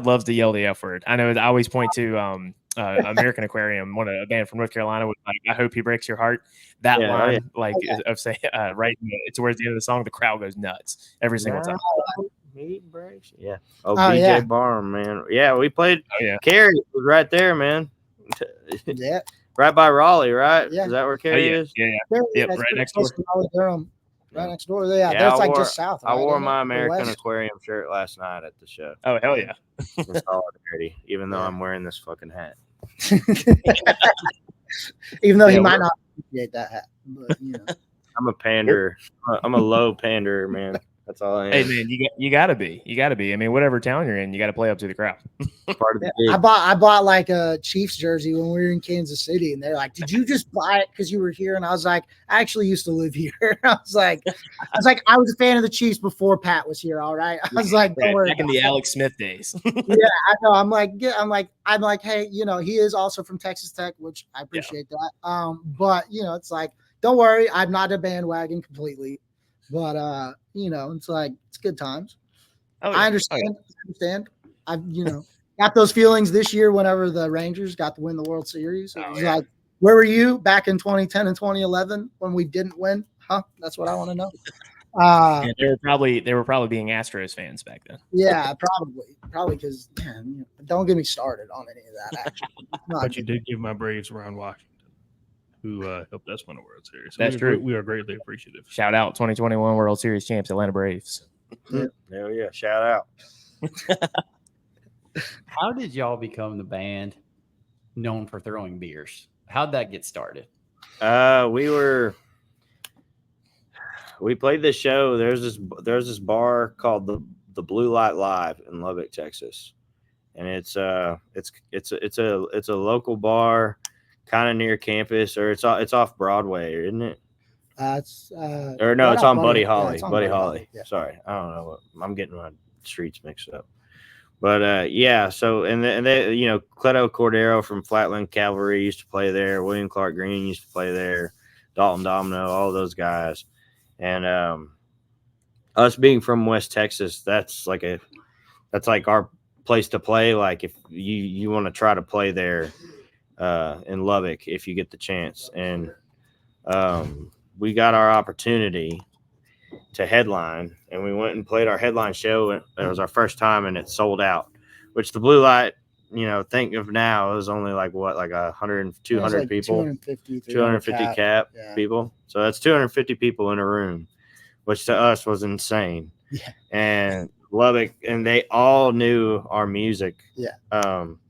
loves to yell the F word. I know. I always point to American Aquarium, a band from North Carolina, with like, "I hope he breaks your heart." That line, of say, right towards the end of the song, the crowd goes nuts every single time.
He breaks. Yeah. BJ Barham, man. Yeah, we played. Cary was right there, man. Right by Raleigh, right?
Yeah.
Is that where Cary is?
Yeah. Right next door.
Right next door. Yeah, that's like just south.
I wore my American Aquarium shirt last night at the show.
Oh hell yeah!
For solidarity, even though I'm wearing this fucking hat.
Even though he might not appreciate that hat, but
I'm a pander. I'm a low pander, man. That's all I am.
Hey man, you gotta be. I mean, whatever town you're in, you gotta play up to the crowd.
Part of the
I bought like a Chiefs jersey when we were in Kansas City, and they're like, "Did you just buy it because you were here?" And I was like, "I actually used to live here." I was like, I was a fan of the Chiefs before Pat was here. All right, I was like, "Don't worry."
Back in the Alex Smith days.
Yeah, I know. I'm like, hey, he is also from Texas Tech, which I appreciate that. But it's like, don't worry, I'm not a bandwagon completely. But it's like it's good times. I understand. I've got those feelings this year whenever the Rangers got to win the World Series. It was like, where were you back in 2010 and 2011 when we didn't win? Huh? That's what I want to know.
And they were probably being Astros fans back then.
Yeah, probably because don't get me started on any of that. Actually,
but you did give my Braves Ron Washington, who helped us win a World Series. So
That's true.
We are greatly appreciative.
Shout out 2021 World Series champs, Atlanta Braves.
Hell yeah! Shout out.
How did y'all become the band known for throwing beers? How'd that get started?
We played this show. There's this bar called the Blue Light Live in Lubbock, Texas, and it's a local bar, kind of near campus, or it's off Broadway, isn't it?
It's
on Buddy Holly.
Yeah,
Buddy Holly.
Yeah.
Sorry, I don't know. I'm getting my streets mixed up. But yeah, so and they Cleto Cordero from Flatland Cavalry used to play there. William Clark Green used to play there. Dalton Domino, all those guys, and us being from West Texas, that's like our place to play. Like if you want to try to play there in Lubbock, if you get the chance, and we got our opportunity to headline, and we went and played our headline show. It was our first time, and it sold out, which the Blue Light, think of now, it was only like 100, 200 people, 250 cap people. So that's 250 people in a room, which to us was insane.
Yeah.
And Lubbock, and they all knew our music.
Yeah.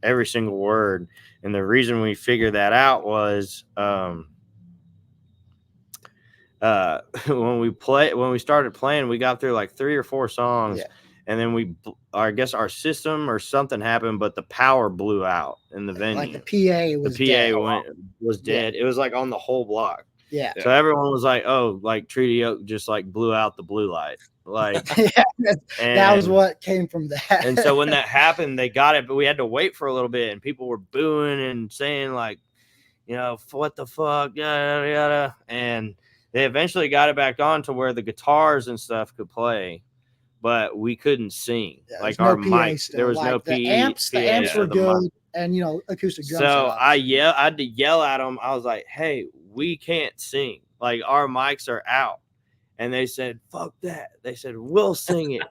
Every single word. And the reason we figured that out was, when we started playing, we got through like 3 or 4 songs, and then I guess our system or something happened, but the power blew out in the venue.
Like the PA was dead.
was dead. It was like on the whole block.
Yeah.
So everyone was like, "Oh, like Treaty Oak just like blew out the blue light." Like
that was what came from that.
And so when that happened, they got it, but we had to wait for a little bit, and people were booing and saying like, what the fuck, yada yada, and they eventually got it back on to where the guitars and stuff could play, but we couldn't sing. Like our mics, there was no PA.
The amps were good, and acoustic drums.
So I had to yell at them. I was like, "Hey, we can't sing. Like our mics are out." And they said, "Fuck that." They said, "We'll sing it."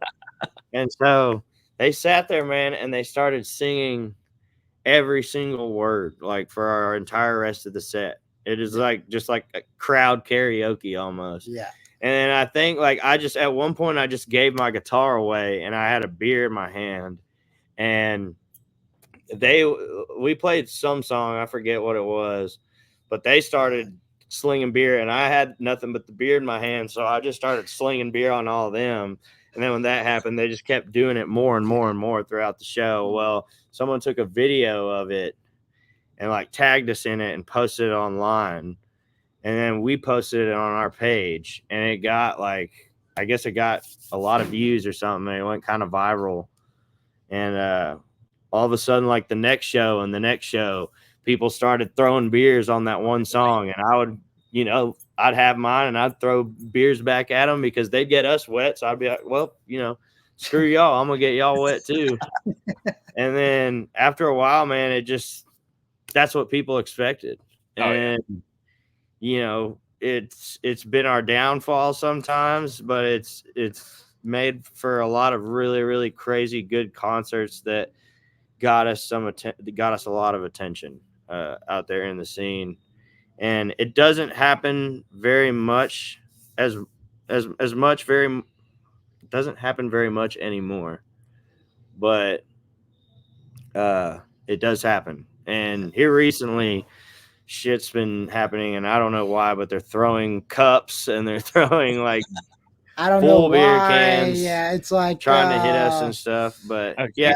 And so they sat there, man, and they started singing every single word, like for our entire rest of the set. It is just like a crowd karaoke almost.
Yeah.
And I think at one point I just gave my guitar away, and I had a beer in my hand, and we played some song, I forget what it was, but they started slinging beer, and I had nothing but the beer in my hand, so I just started slinging beer on all of them. And then when that happened, they just kept doing it more and more and more throughout the show. Well, someone took a video of it and tagged us in it and posted it online, and then we posted it on our page, and it got I guess it got a lot of views or something, and it went kind of viral. And all of a sudden, the next show, people started throwing beers on that one song, and I would, I'd have mine, and I'd throw beers back at them because they'd get us wet. So I'd be like, well, screw y'all, I'm gonna get y'all wet too. And then after a while, man, that's what people expected. And it's been our downfall sometimes, but it's made for a lot of really, really crazy good concerts that got us a lot of attention out there in the scene. And it doesn't happen very much doesn't happen very much anymore, but it does happen. And here recently, shit's been happening, and I don't know why, but they're throwing cups and they're throwing I don't know why. Beer cans.
Yeah, it's
trying to hit us and stuff. But yeah,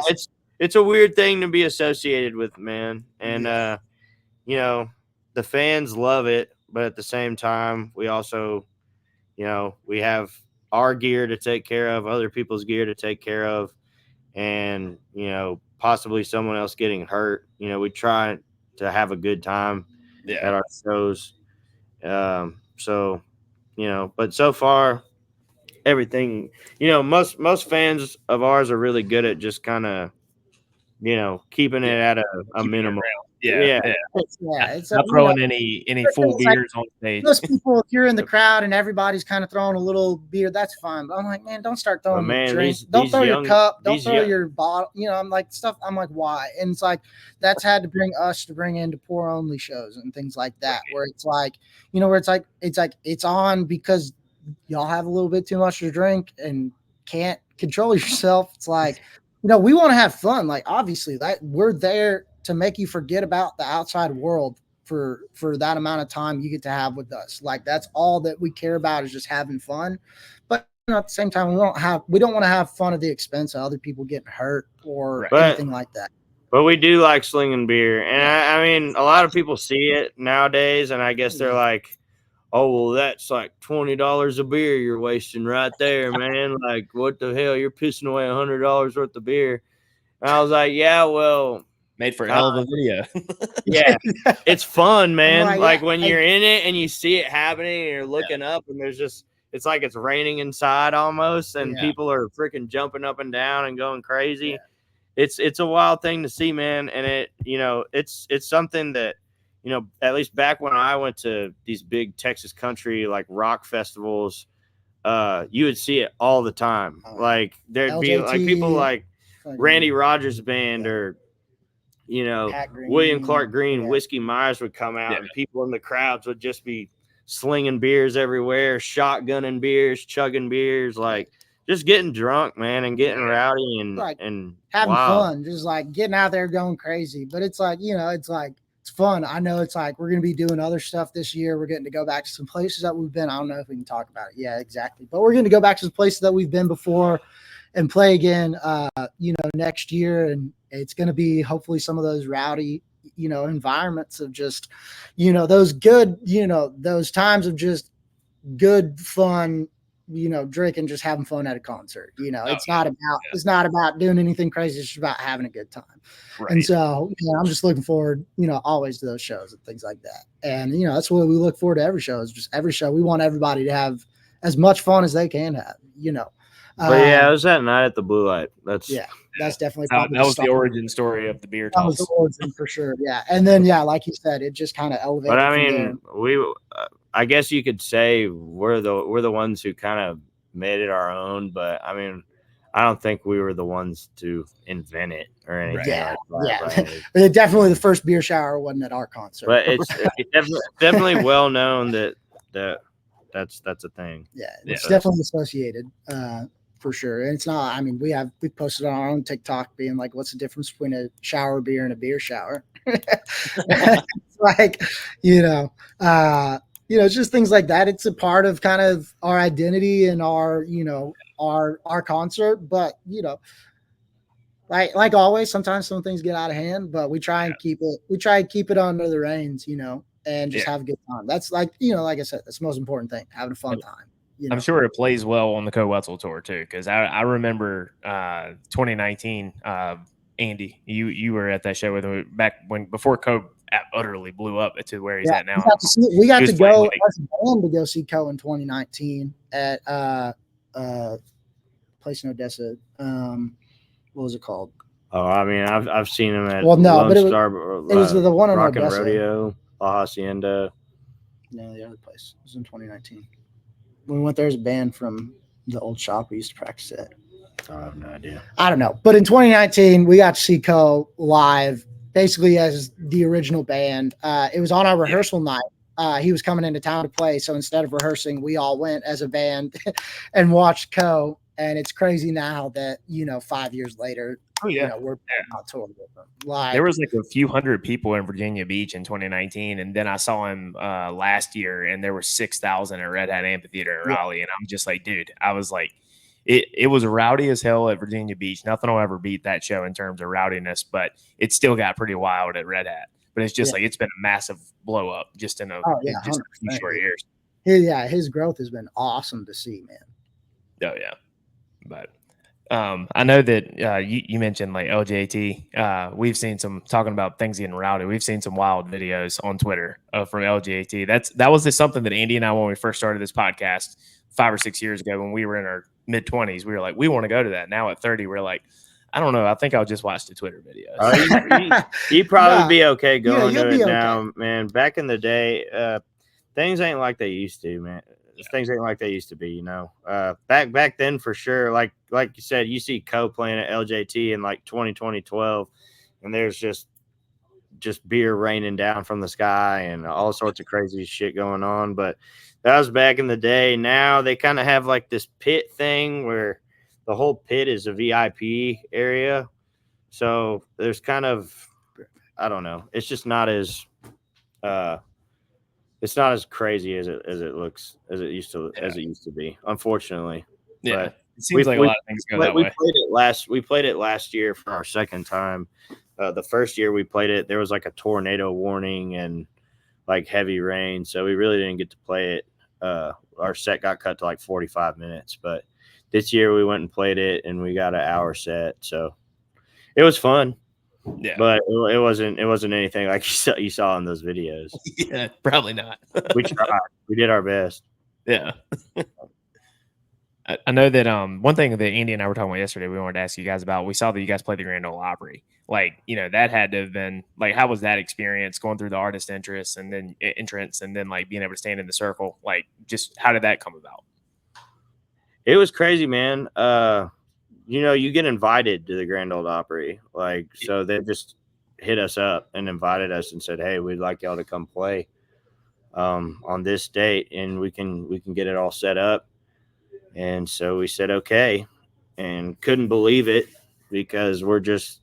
it's a weird thing to be associated with, man. And the fans love it, but at the same time, we also, we have our gear to take care of, other people's gear to take care of, and possibly someone else getting hurt. We try to have a good time at our shows. So, but so far, everything, most fans of ours are really good at just kind of, keeping it at a minimum.
It's
not throwing any full beers on stage.
Most people, if you're in the crowd and everybody's kind of throwing a little beer, that's fine. But I'm like, man, don't start throwing your drink. Don't throw your cup. Don't throw your bottle. I'm like stuff. I'm like, why? And it's like that's had to bring us to bring into pour only shows and things like that, where it's like, where it's on because y'all have a little bit too much to drink and can't control yourself. It's like, we want to have fun. Like, obviously, that we're there to make you forget about the outside world for that amount of time you get to have with us. Like, that's all that we care about is just having fun. But at the same time, we don't want to have fun at the expense of other people getting hurt or anything like that.
But we do like slinging beer. And I mean, a lot of people see it nowadays, and I guess they're like, oh, well, that's like $20 a beer you're wasting right there, man. Like, what the hell? You're pissing away $100 worth of beer. And I was like, yeah, well,
made for a hell of a video.
Yeah, it's fun, man. Like when you're in it and you see it happening and you're looking up and it's like it's raining inside almost, and people are freaking jumping up and down and going crazy. Yeah. It's a wild thing to see, man. And it's something that, at least back when I went to these big Texas country like rock festivals, you would see it all the time. Like there'd be like people like Randy Rogers Band or William Clark Green, Whiskey Myers would come out, and people in the crowds would just be slinging beers everywhere, shotgunning beers, chugging beers, like just getting drunk, man, and getting rowdy and
having fun, just like getting out there going crazy. But it's like, it's fun. I know it's like we're going to be doing other stuff this year. We're getting to go back to some places that we've been. I don't know if we can talk about it. Yeah, exactly. But we're going to go back to some places that we've been before and play again, next year. And it's going to be hopefully some of those rowdy, environments of just, those good, those times of just good fun, drinking, just having fun at a concert. It's not about doing anything crazy. It's just about having a good time. Right. And so, I'm just looking forward, always to those shows and things like that. And, that's what we look forward to every show is just every show. We want everybody to have as much fun as they can have,
But it was that night at the Blue Light. That's
definitely
that was the origin story of the beer toss.
That was the origin for sure. Yeah. And then, like you said, it just kind of elevated.
But I mean, I guess you could say we're the ones who kind of made it our own, but I mean, I don't think we were the ones to invent it or anything.
But definitely the first beer shower wasn't at our concert.
But it's definitely well known that's a thing.
Yeah, it's definitely associated for sure. And it's not. I mean, we posted on our own TikTok being like, "What's the difference between a shower beer and a beer shower?" It's like, it's just things like that. It's a part of kind of our identity and our concert. But like always, sometimes some things get out of hand, but we try and keep it. We try and keep it under the reins, and just have a good time. That's like I said, that's the most important thing, having a fun time.
I'm sure it plays well on the Koe Wetzel tour too, because I remember 2019. Andy, you were at that show with him back before Koe utterly blew up to where he's at now.
We got to go as a band to go see Koe in 2019 at place in Odessa. What was it called?
Oh, I mean, I've seen him at
but it
was
the one in
Rock and
Odessa.
Rodeo, La Hacienda.
No, the other place. It was in 2019. When we went there as a band from the old shop we used to practice at.
I have no idea.
I don't know. But in 2019, we got to see Koe live, basically as the original band. It was on our rehearsal night. He was coming into town to play. So instead of rehearsing, we all went as a band and watched Koe. And it's crazy now that, 5 years later, we're not totally different. Like,
there was like a few hundred people in Virginia Beach in 2019. And then I saw him last year and there were 6,000 at Red Hat Amphitheater in Raleigh. And I'm just like, dude, I was like, it was rowdy as hell at Virginia Beach. Nothing will ever beat that show in terms of rowdiness, but it still got pretty wild at Red Hat. But it's just like it's been a massive blow up just in a few short years.
His growth has been awesome to see, man.
Oh yeah, but I know that you mentioned like LJT. We've seen some talking about things getting rowdy. We've seen some wild videos on Twitter from LJT. That was just something that Andy and I, when we first started this podcast 5 or 6 years ago, when we were in our mid-20s, we were like, we want to go to that. Now at 30, we're like, I don't know. I think I'll just watch the Twitter videos.
You'd probably be okay going
you'll
to
be
it
okay.
now, man. Back in the day, things ain't like they used to, man. Things ain't like they used to be, you know. Back then for sure. Like you said, you see Koe playing at LJT in like 2012, and there's just beer raining down from the sky and all sorts of crazy shit going on. But that was back in the day. Now they kind of have like this pit thing where the whole pit is a VIP area. So there's kind of, I don't know. It's just not as, it's not as crazy as it looks, as it used to be, unfortunately.
Yeah.
But
it seems like a lot of things go that way.
We played it last year for our second time. The first year we played it, there was like a tornado warning and like heavy rain, so we really didn't get to play it. Our set got cut to like 45 minutes, but this year we went and played it, and we got an hour set, so it was fun.
Yeah,
but it wasn't anything like you saw in those videos.
Yeah, probably not.
We tried. We did our best.
Yeah. I know that one thing that Andy and I were talking about yesterday, we wanted to ask you guys about. We saw that you guys played the Grand Ole Opry. Like, you know, that had to have been like, how was that experience going through the artist entrance and then like being able to stand in the circle? Like, just how did that come about?
It was crazy, man. You know, you get invited to the Grand Ole Opry, like, so they just hit us up and invited us and said, "Hey, we'd like y'all to come play on this date, and we can get it all set up." And so we said, okay, and couldn't believe it because we're just,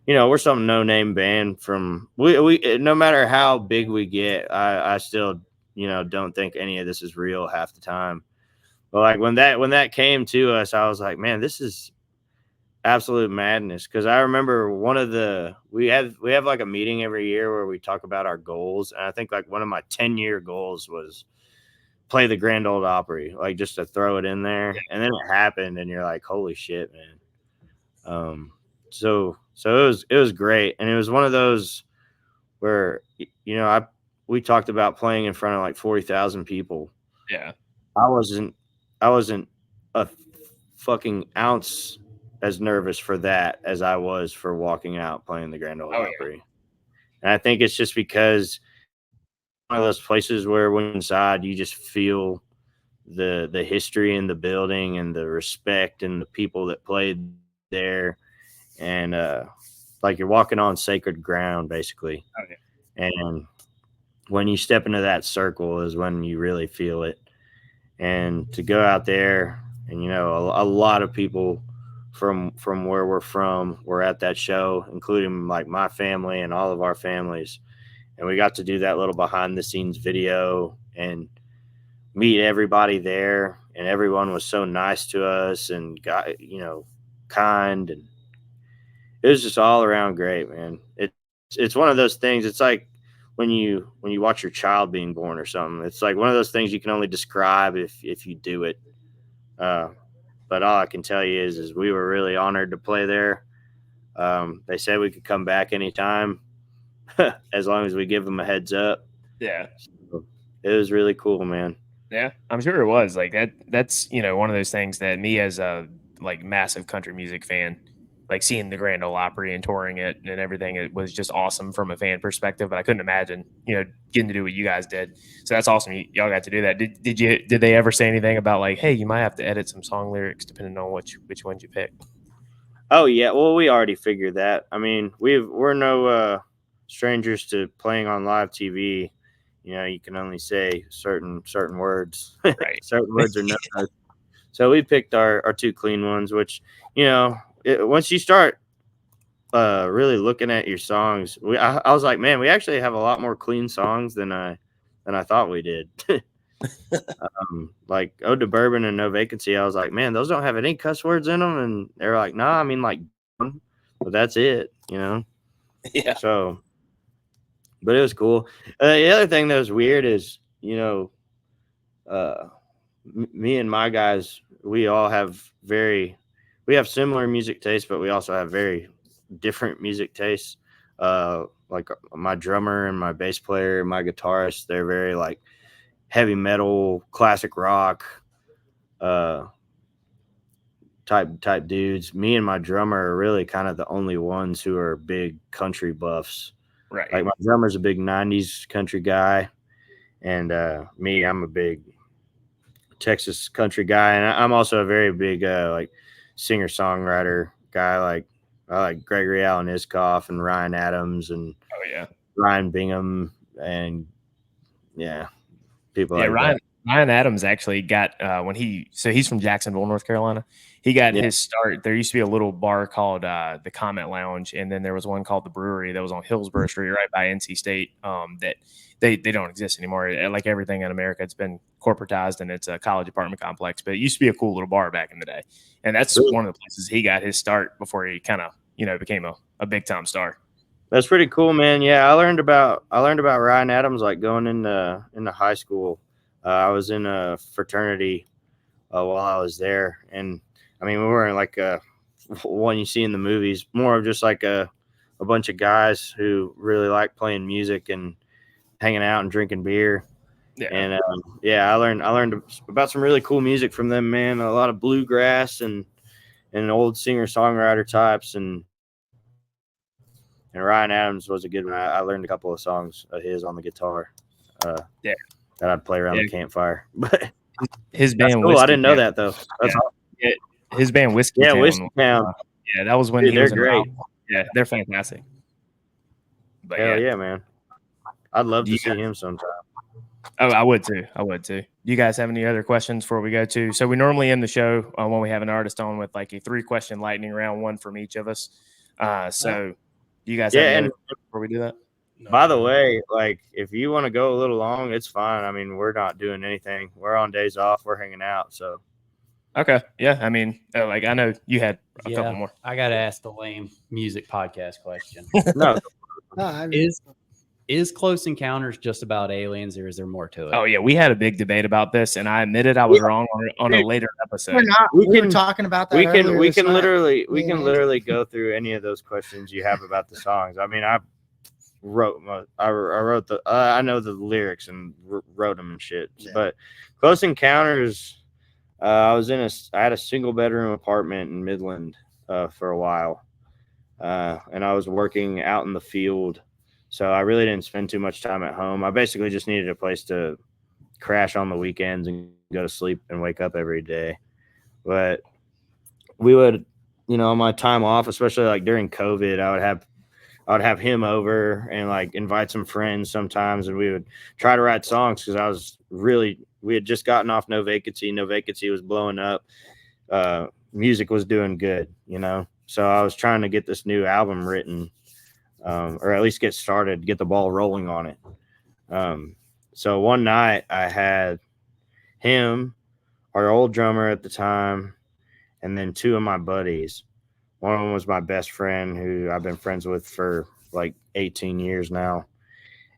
you know, we're some no-name band from we no matter how big we get, I still, you know, don't think any of this is real half the time. But like when that came to us, I was like, man, this is absolute madness. Because I remember we have like a meeting every year where we talk about our goals, and I think like one of my 10-year goals was play the Grand Ole Opry, like just to throw it in there. And then it happened, and you're like, holy shit, man. So it was great, and it was one of those where, you know, we talked about playing in front of like 40,000 people.
Yeah,
I wasn't a fucking ounce as nervous for that as I was for walking out playing the Grand Ole Opry. Yeah. And I think it's just because one of those places where when inside you just feel the history in the building and the respect and the people that played there, and like you're walking on sacred ground basically.
Okay.
And when you step into that circle is when you really feel it. And to go out there, and you know, a lot of people from where we're from were at that show, including like my family and all of our families. And we got to do that little behind the scenes video and meet everybody there. And everyone was so nice to us and got, you know, kind. And it was just all around great, man. It's one of those things. It's like when you watch your child being born or something. It's like one of those things you can only describe if you do it. But all I can tell you is we were really honored to play there. They said we could come back anytime. As long as we give them a heads up.
Yeah.
So it was really cool, man.
Yeah, I'm sure it was. Like that's, you know, one of those things that me as a like massive country music fan, like seeing the Grand Ole Opry and touring it and everything, it was just awesome from a fan perspective. But I couldn't imagine, you know, getting to do what you guys did. So that's awesome. Y'all got to do that. Did they ever say anything about like, hey, you might have to edit some song lyrics depending on which ones you pick?
Oh yeah, well we already figured that. I mean, we're no strangers to playing on live TV. You know, you can only say certain words.
Right.
Certain words are no. So we picked our two clean ones, which, you know, once you start really looking at your songs, I was like, man, we actually have a lot more clean songs than I thought we did. Like Ode to Bourbon and No Vacancy, I was like, man, those don't have any cuss words in them, and they're like, nah, I mean like, but that's it, you know.
Yeah.
So. But it was cool. The other thing that was weird is, you know, me and my guys, we all have similar music tastes, but we also have very different music tastes. Like my drummer and my bass player and my guitarist, they're very like heavy metal, classic rock, type dudes. Me and my drummer are really kind of the only ones who are big country buffs.
Right.
Like my drummer's a big 90s country guy, and me, I'm a big Texas country guy, and I'm also a very big like singer-songwriter guy. Like I like Gregory Alan Iskoff and Ryan Adams and Ryan Bingham and people like that.
Ryan Adams actually got he's from Jacksonville, North Carolina. He got his start. There used to be a little bar called the Comment Lounge, and then there was one called the Brewery that was on Hillsborough Street, right by NC State. That they don't exist anymore. Like everything in America, it's been corporatized and it's a college apartment complex. But it used to be a cool little bar back in the day, and that's one of the places he got his start before he kind of became a big time star.
That's pretty cool, man. Yeah, I learned about Ryan Adams like going into high school. I was in a fraternity while I was there, and I mean we weren't like one you see in the movies. More of just like a bunch of guys who really like playing music and hanging out and drinking beer. Yeah, and I learned about some really cool music from them, man. A lot of bluegrass and old singer-songwriter types, and Ryan Adams was a good one. I learned a couple of songs of his on the guitar. That I'd play around the campfire. But
his band,
cool. I didn't know that though. That's
his band, Whiskey Town.
Whiskey Town.
That was when
they're great.
Yeah, they're fantastic. But
hell yeah, man. I'd love to see him sometime.
Oh, I would too. Do you guys have any other questions before we go to? So we normally end the show when we have an artist on with like a 3-question lightning round, one from each of us. So do you guys have any before we do that?
No.
By the way, like if you want to go a little long, it's fine. I mean, we're not doing anything. We're on days off. We're hanging out. So
okay, yeah. I mean, like I know you had a couple more.
I got to ask the lame music podcast question.
No,
is Close Encounters just about aliens, or is there more to it?
Oh yeah, we had a big debate about this, and I admitted I was wrong on a later episode.
We're not. We were talking about that.
We can literally go through any of those questions you have about the songs. I mean, I know the lyrics and wrote them and shit. Yeah. But Close Encounters, I had a single bedroom apartment in Midland for a while, and I was working out in the field, so I really didn't spend too much time at home. I basically just needed a place to crash on the weekends and go to sleep and wake up every day. But we would, on my time off, especially like during COVID, I would have him over and like invite some friends sometimes, and we would try to write songs because we had just gotten off No Vacancy. No Vacancy was blowing up. Music was doing good, So I was trying to get this new album written, or at least get started, get the ball rolling on it. So one night I had him, our old drummer at the time, and then 2 of my buddies. One of them was my best friend who I've been friends with for like 18 years now.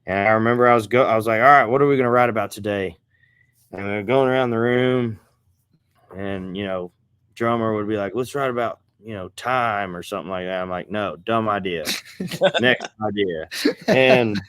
And I remember I was like, all right, what are we going to write about today? And we were going around the room, and, drummer would be like, let's write about, time or something like that. I'm like, no, dumb idea. Next idea. And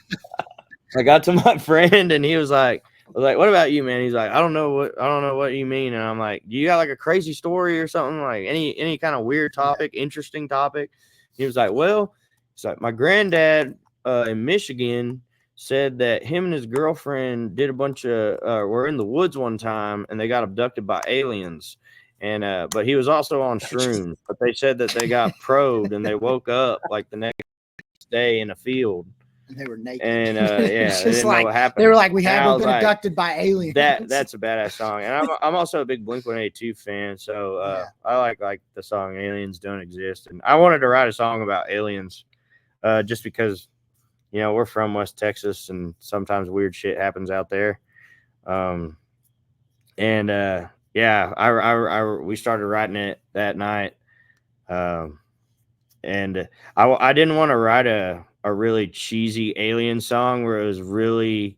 I got to my friend, and he was like, what about you, man? He's like, I don't know what you mean. And I'm like, do you got like a crazy story or something? Like any kind of weird topic, interesting topic? He was like, well, it's like my granddad in Michigan said that him and his girlfriend did a bunch of were in the woods one time, and they got abducted by aliens. And but he was also on shrooms, but they said that they got probed and they woke up like the next day in a field.
And they were naked.
And they didn't know what happened.
They were like, we haven't been abducted by aliens.
That's a badass song. And I'm also a big Blink-182 fan, so I like the song Aliens Don't Exist. And I wanted to write a song about aliens just because we're from West Texas, and sometimes weird shit happens out there. We started writing it that night. And I didn't want to write a really cheesy alien song where it was really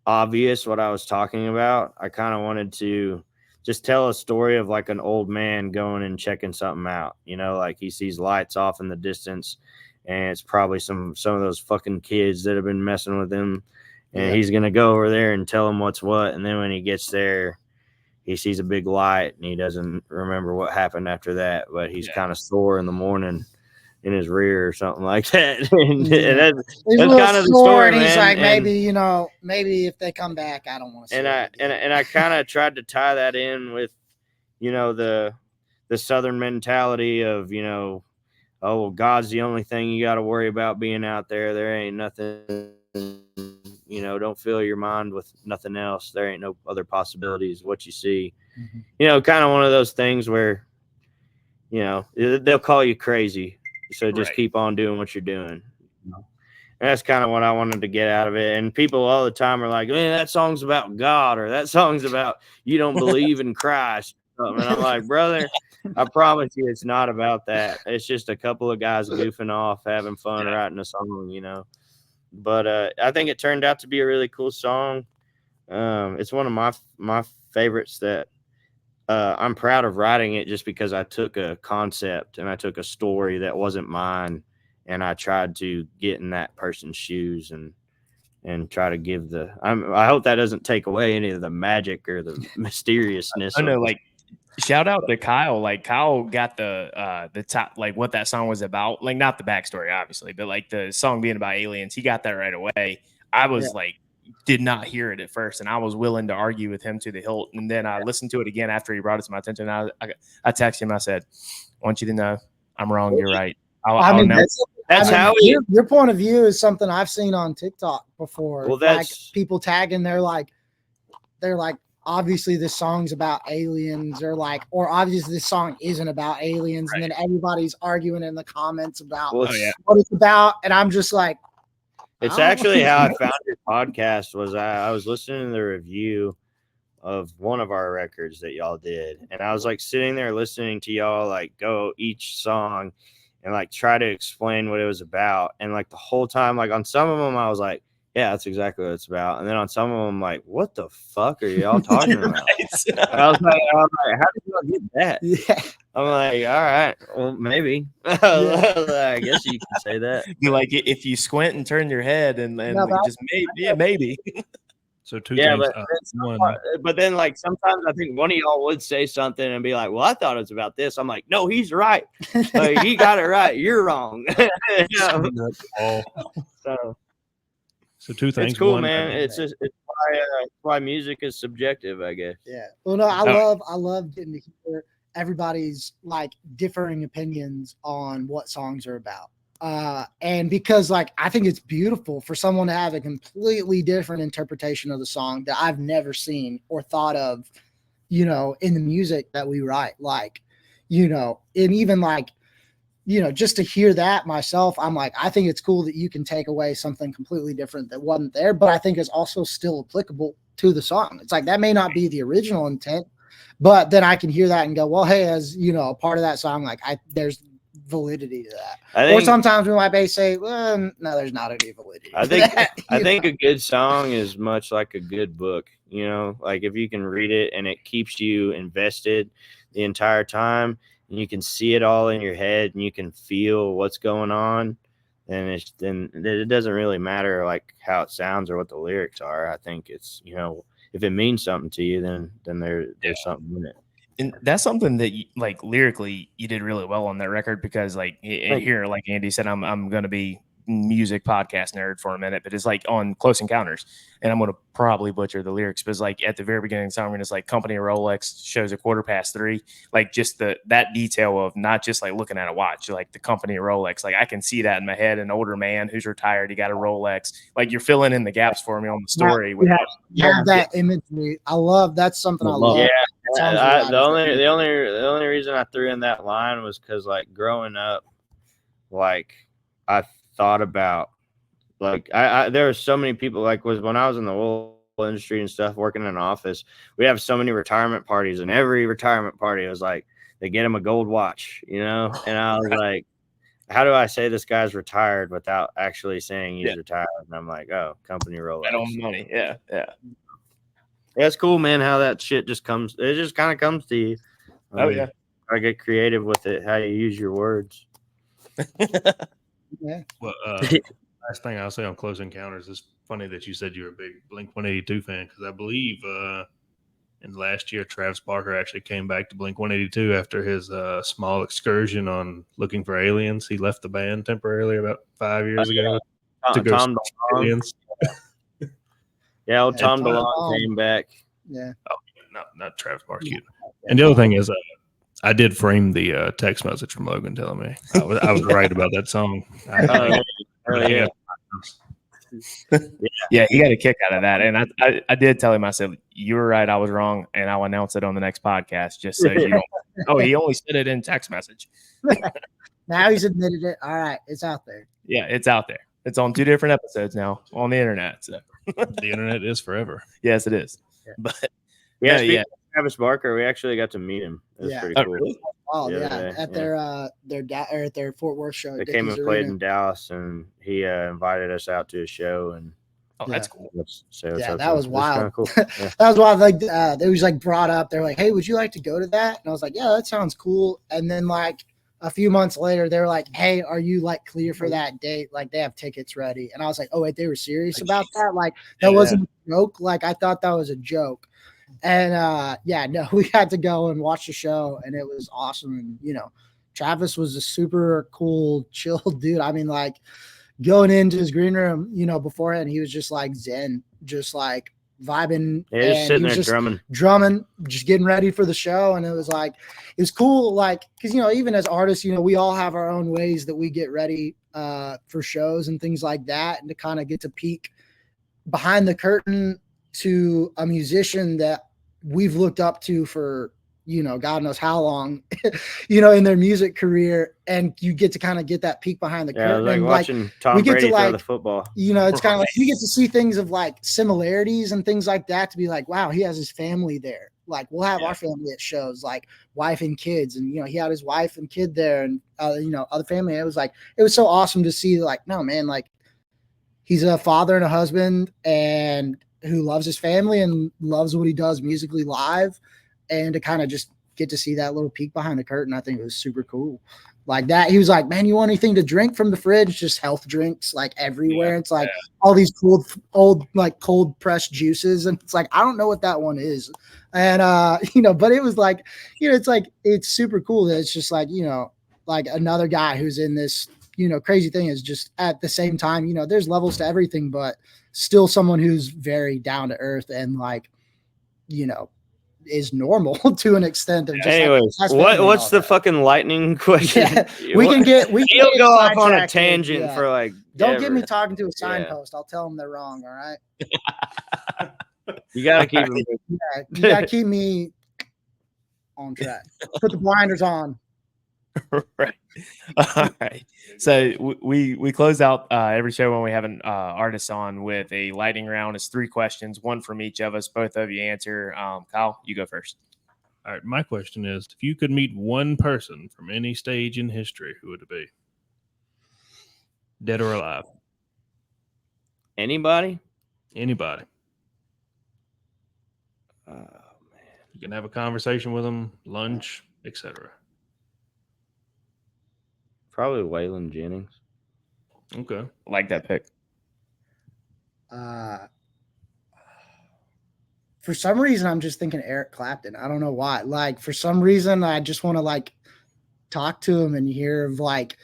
obvious what I was talking about. I kind of wanted to just tell a story of like an old man going and checking something out, like he sees lights off in the distance, and it's probably some of those fucking kids that have been messing with him, and he's going to go over there and tell them what's what. And then when he gets there, he sees a big light and he doesn't remember what happened after that, but he's kind of sore in the morning in his rear or something like that. And that's kind of the story,
and he's
man.
like, maybe if they come back, I don't want to.
And I kind of tried to tie that in with, the Southern mentality of, oh, God's the only thing you got to worry about being out there. There ain't nothing, don't fill your mind with nothing else. There ain't no other possibilities. What you see, kind of one of those things where, they'll call you crazy. So just keep on doing what you're doing. And that's kind of what I wanted to get out of it. And people all the time are like, man, that song's about God, or that song's about you don't believe in Christ. And I'm like, brother, I promise you it's not about that. It's just a couple of guys goofing off, having fun, writing a song, But I think it turned out to be a really cool song. It's one of my favorites that I'm proud of writing it just because I took a concept and I took a story that wasn't mine and I tried to get in that person's shoes and try to give I hope that doesn't take away any of the magic or the mysteriousness.
I know, shout out to Kyle. Like, Kyle got the top, like, what that song was about. Like, not the backstory, obviously, but like the song being about aliens, he got that right away. I was did not hear it at first, and I was willing to argue with him to the hilt. And then I listened to it again after he brought it to my attention. I texted him. I said, "I want you to know I'm wrong. You're right."
That's how your point of view is something I've seen on TikTok before. Well, that's people tagging. They're like, obviously this song's about aliens, or obviously this song isn't about aliens, and then everybody's arguing in the comments about what it's about, and I'm just like,
it's actually how I found your podcast. Was I was listening to the review of one of our records that y'all did, and I was like sitting there listening to y'all like go each song and like try to explain what it was about, and like the whole time, like on some of them I was like, yeah, that's exactly what it's about. And then on some of them, like, what the fuck are y'all talking about? I was like, how did y'all get that? Yeah. I'm like, all right, well, maybe. I guess you can say that.
You're like, if you squint and turn your head and just maybe.
So two things.
But then, like, sometimes I think one of y'all would say something and be like, well, I thought it was about this. I'm like, no, he's right. Like, he got it right. You're wrong.
So two things.
It's cool, man. It's why music is subjective, I guess.
Yeah. Well, no, I love getting to hear everybody's like differing opinions on what songs are about. And because like I think it's beautiful for someone to have a completely different interpretation of the song that I've never seen or thought of, in the music that we write. Like, and even like, just to hear that myself, I'm like, I think it's cool that you can take away something completely different that wasn't there, but I think is also still applicable to the song. It's like, that may not be the original intent, but then I can hear that and go, well, hey, as a part of that song, like there's validity to that. Or sometimes we might say, well, no, there's not any validity.
I think a good song is much like a good book, like if you can read it and it keeps you invested the entire time, and you can see it all in your head and you can feel what's going on, then it doesn't really matter like how it sounds or what the lyrics are. I think it's, if it means something to you, then there's something in it.
And that's something that like lyrically you did really well on that record, because like here, like Andy said, I'm going to be music podcast nerd for a minute, but it's like on Close Encounters, and I'm going to probably butcher the lyrics, but it's like at the very beginning of the song, when it's like company of Rolex shows 3:15, like just that detail of not just like looking at a watch, like the company of Rolex, like I can see that in my head. An older man who's retired, he got a Rolex, like you're filling in the gaps for me on the story.
Yeah, that imagery, I love. That's something I love.
Yeah, the only reason I threw in that line was because like growing up, like I thought about like there were so many people, like when I was in the oil industry and stuff, working in an office, we have so many retirement parties, and every retirement party was like they get him a gold watch, and I was like, how do I say this guy's retired without actually saying he's retired? And I'm like, oh, company Rolex.
I don't money. Yeah.
It's cool, man, how that shit just comes. It just kind of comes to you. I get creative with it, how you use your words.
Yeah.
Well, last thing I'll say on Close Encounters, it's funny that you said you're a big Blink-182 fan, because I believe And last year, Travis Barker actually came back to Blink-182 after his small excursion on looking for aliens. He left the band temporarily about 5 years ago to go
Tom
search for aliens.
Yeah, old Tom
Tom
DeLonge came back.
Yeah.
Oh, not Travis Barker. And the other thing is, I did frame the text message from Logan telling me I was right about that song.
Yeah, he got a kick out of that. And I did tell him, I said, you were right, I was wrong, and I'll announce it on the next podcast just so you don't. Oh, he only said it in text message.
Now he's admitted it. All right, it's out there.
Yeah, it's out there. It's on 2 different episodes now on the internet. So
the internet is forever.
Yes, it is.
Yeah.
But
Speaking of Travis Barker, we actually got to meet him. It was pretty cool.
Really?
Oh yeah, at their Fort Worth show.
They came and played in Dallas, and he invited us out to a show, and
that's cool.
That was wild.
Cool.
That was wild. Like they was like brought up. They're like, "Hey, would you like to go to that?" And I was like, "Yeah, that sounds cool." And then like a few months later, they were like, "Hey, are you like clear for that date? Like they have tickets ready." And I was like, "Oh wait, they were serious about that? Like that wasn't a joke? Like I thought that was a joke." And we had to go and watch the show, and it was awesome. And Travis was a super cool, chill dude. I mean, like going into his green room, beforehand, he was just like zen, just like vibing.
Yeah, just sitting there
drumming, just getting ready for the show. And it was cool, like because even as artists, we all have our own ways that we get ready for shows and things like that, and to kind of get to peek behind the curtain to a musician that we've looked up to for God knows how long in their music career, and you get to kind of get that peek behind the curtain.
Like
and
watching Tom Brady throw the football.
It's kind of like you get to see things of like similarities and things like that, to be like, wow, he has his family there. Like we'll have our family at shows, like wife and kids, and he had his wife and kid there, and other family. It was so awesome to see, like, no man, like he's a father and a husband, and who loves his family and loves what he does musically live, and to kind of just get to see that little peek behind the curtain, I think it was super cool. Like that, he was like, "Man, you want anything to drink from the fridge?" Just health drinks, like everywhere. It's like all these cold pressed juices, and it's like I don't know what that one is, and but it was like, it's super cool that it's just like like another guy who's in this crazy thing is just at the same time, there's levels to everything, but still someone who's very down to earth and like, is normal to an extent of just.
Anyways, what's the fucking lightning question?
Yeah, we can
go off on a tangent for like.
Don't get me talking to a signpost. I'll tell them they're wrong. All right.
You gotta keep them.
Yeah, you gotta keep me on track. Put the blinders on.
Right. All right. So we close out every show when we have an artist on with a lightning round. It's 3 questions, one from each of us. Both of you answer. Kyle, you go first.
All right. My question is, if you could meet one person from any stage in history, who would it be? Dead or alive?
Anybody?
Anybody.
Oh man.
You can have a conversation with them, lunch, etc.
Probably Waylon Jennings.
Okay.
Like that pick.
For some reason, I'm just thinking Eric Clapton. I don't know why. Like, for some reason, I just want to like talk to him and hear of like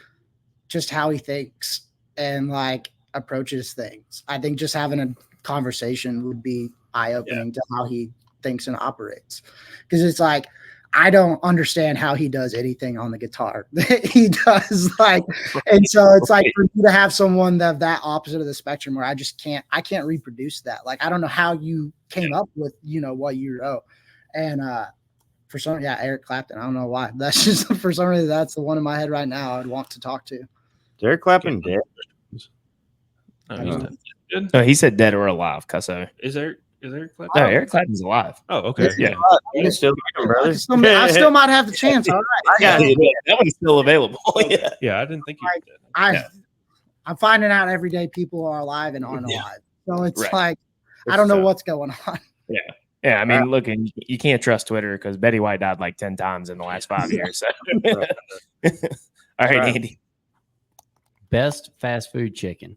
just how he thinks and like approaches things. I think just having a conversation would be eye-opening to how he thinks and operates. Because it's like, I don't understand how he does anything on the guitar. He does like, and so it's like for you to have someone that opposite of the spectrum where I can't reproduce that. Like, I don't know how you came up with, what you wrote. And for some, Eric Clapton, I don't know why. That's just, for some reason, that's the one in my head right now I'd want to talk to.
Is Eric Clapton dead?
No, he said dead or alive, Cusso.
Is Eric Clapton?
No, Eric Clapton's alive.
Oh, okay.
Yeah.
You can still get him, brother.
I still might have the chance. All right.
That one's still available.
Yeah, I didn't think you did.
I'm finding out every day people are alive and aren't alive. So it's like,
It's
I don't know what's going on.
Yeah. Yeah, I mean, look, and you can't trust Twitter because Betty White died like 10 times in the last 5 years. So. All right, Andy.
Best fast food chicken.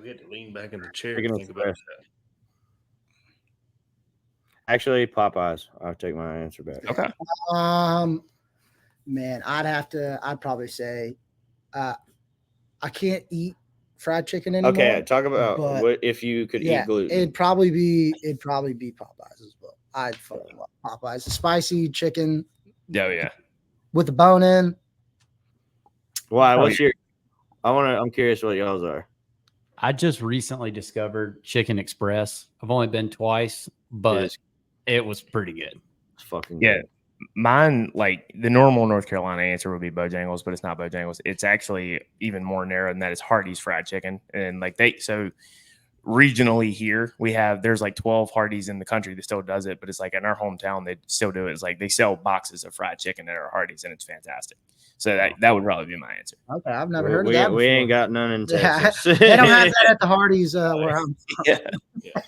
We had to lean back in the chair
Picking
to
up
think
the
about
rest. Actually, Popeyes. I'll take my answer back.
Okay.
Man, I'd probably say, I can't eat fried chicken anymore.
Okay, talk about
but
what if you could eat gluten.
It'd probably be Popeyes as well. I'd fucking love Popeyes. The spicy chicken.
Oh yeah.
With the bone in.
Why? What's your? I'm curious what y'all's are.
I just recently discovered Chicken Express. I've only been twice, but it was pretty good.
It's fucking
yeah.
good.
Mine, like the normal North Carolina answer would be Bojangles, but it's not Bojangles. It's actually even more narrow than that. It's Hardee's fried chicken. And like so regionally here, there's like 12 Hardee's in the country that still does it, but it's like in our hometown, they still do it. It's like they sell boxes of fried chicken at our Hardee's and it's fantastic. So that would probably be my answer.
Okay, I've never heard of that before.
We ain't got none in Texas.
They don't have that at the Hardee's where I'm from.
Yeah.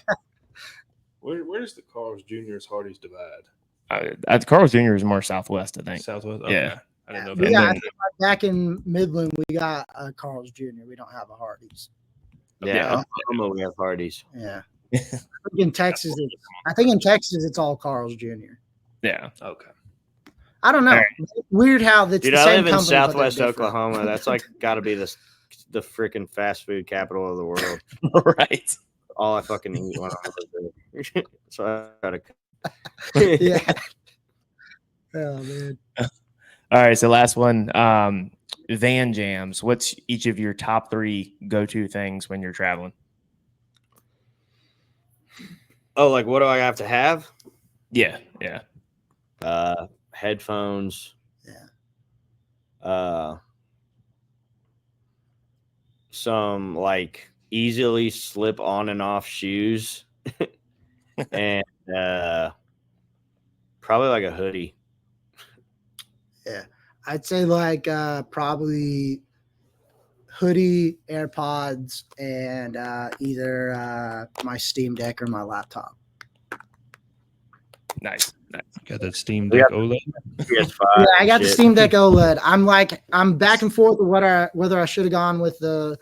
Where's the Carl's Jr.'s Hardee's divide?
Carl's Jr. is more southwest, I think.
Southwest? Okay.
Yeah.
I didn't know
I
that.
think back in Midland, we got Carl's Jr. We don't have a Hardee's.
Yeah, Oklahoma, we have Hardee's.
Yeah. I think in Texas, it's all Carl's Jr.
Yeah.
Okay.
I don't know.
Right.
Weird how that's
Dude,
the
I
same
live in
company, but they're
Southwest
different.
Oklahoma. That's like got to be the freaking fast food capital of the world.
Right.
All I fucking eat when I live there. So I gotta.
Yeah. Oh man.
All right. So last one. Van jams. What's each of your top 3 go-to things when you're traveling?
Oh, like what do I have to have?
Yeah.
Headphones.
Yeah.
Some like easily slip on and off shoes. And probably like a hoodie.
Yeah. I'd say like probably hoodie, AirPods, and either my Steam Deck or my laptop.
Nice.
Got that Steam Deck OLED?
PS5.
Yeah, I got the Steam Deck OLED. I'm back and forth with whether I should have gone with the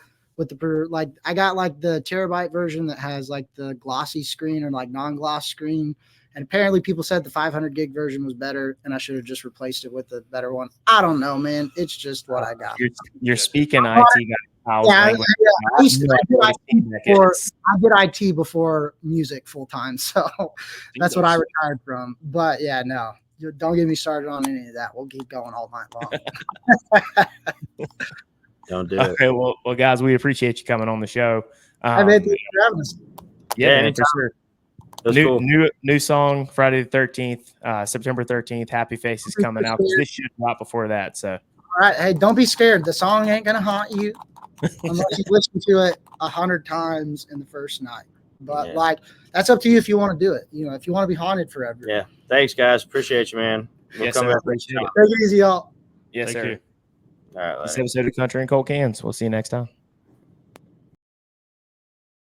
I got like the terabyte version that has like the glossy screen or like non-gloss screen. And apparently people said the 500 gig version was better and I should have just replaced it with the better one. I don't know, man. It's just what I got.
You're speaking IT guy.
Yeah, I did IT before music full time. So that's what I retired from. But yeah, no, don't get me started on any of that. We'll keep going all night long.
Don't do it.
Okay, well, guys, we appreciate you coming on the show.
Thank you for having us.
Yeah, man, for sure.
Cool.
New song Friday the 13th, September 13th. Happy Face is coming out. This should drop before that. So,
all right, hey, don't be scared. The song ain't gonna haunt you unless you listen to it 100 times in the first night. But like, that's up to you if you want to do it. You know, if you want to be haunted forever.
Yeah. Thanks, guys. Appreciate you, man.
Yes, sir. Appreciate it.
Take it easy, y'all.
Yes,
Thank
sir.
you.
All right.
This episode of Country and Cold Cans. We'll see you next time.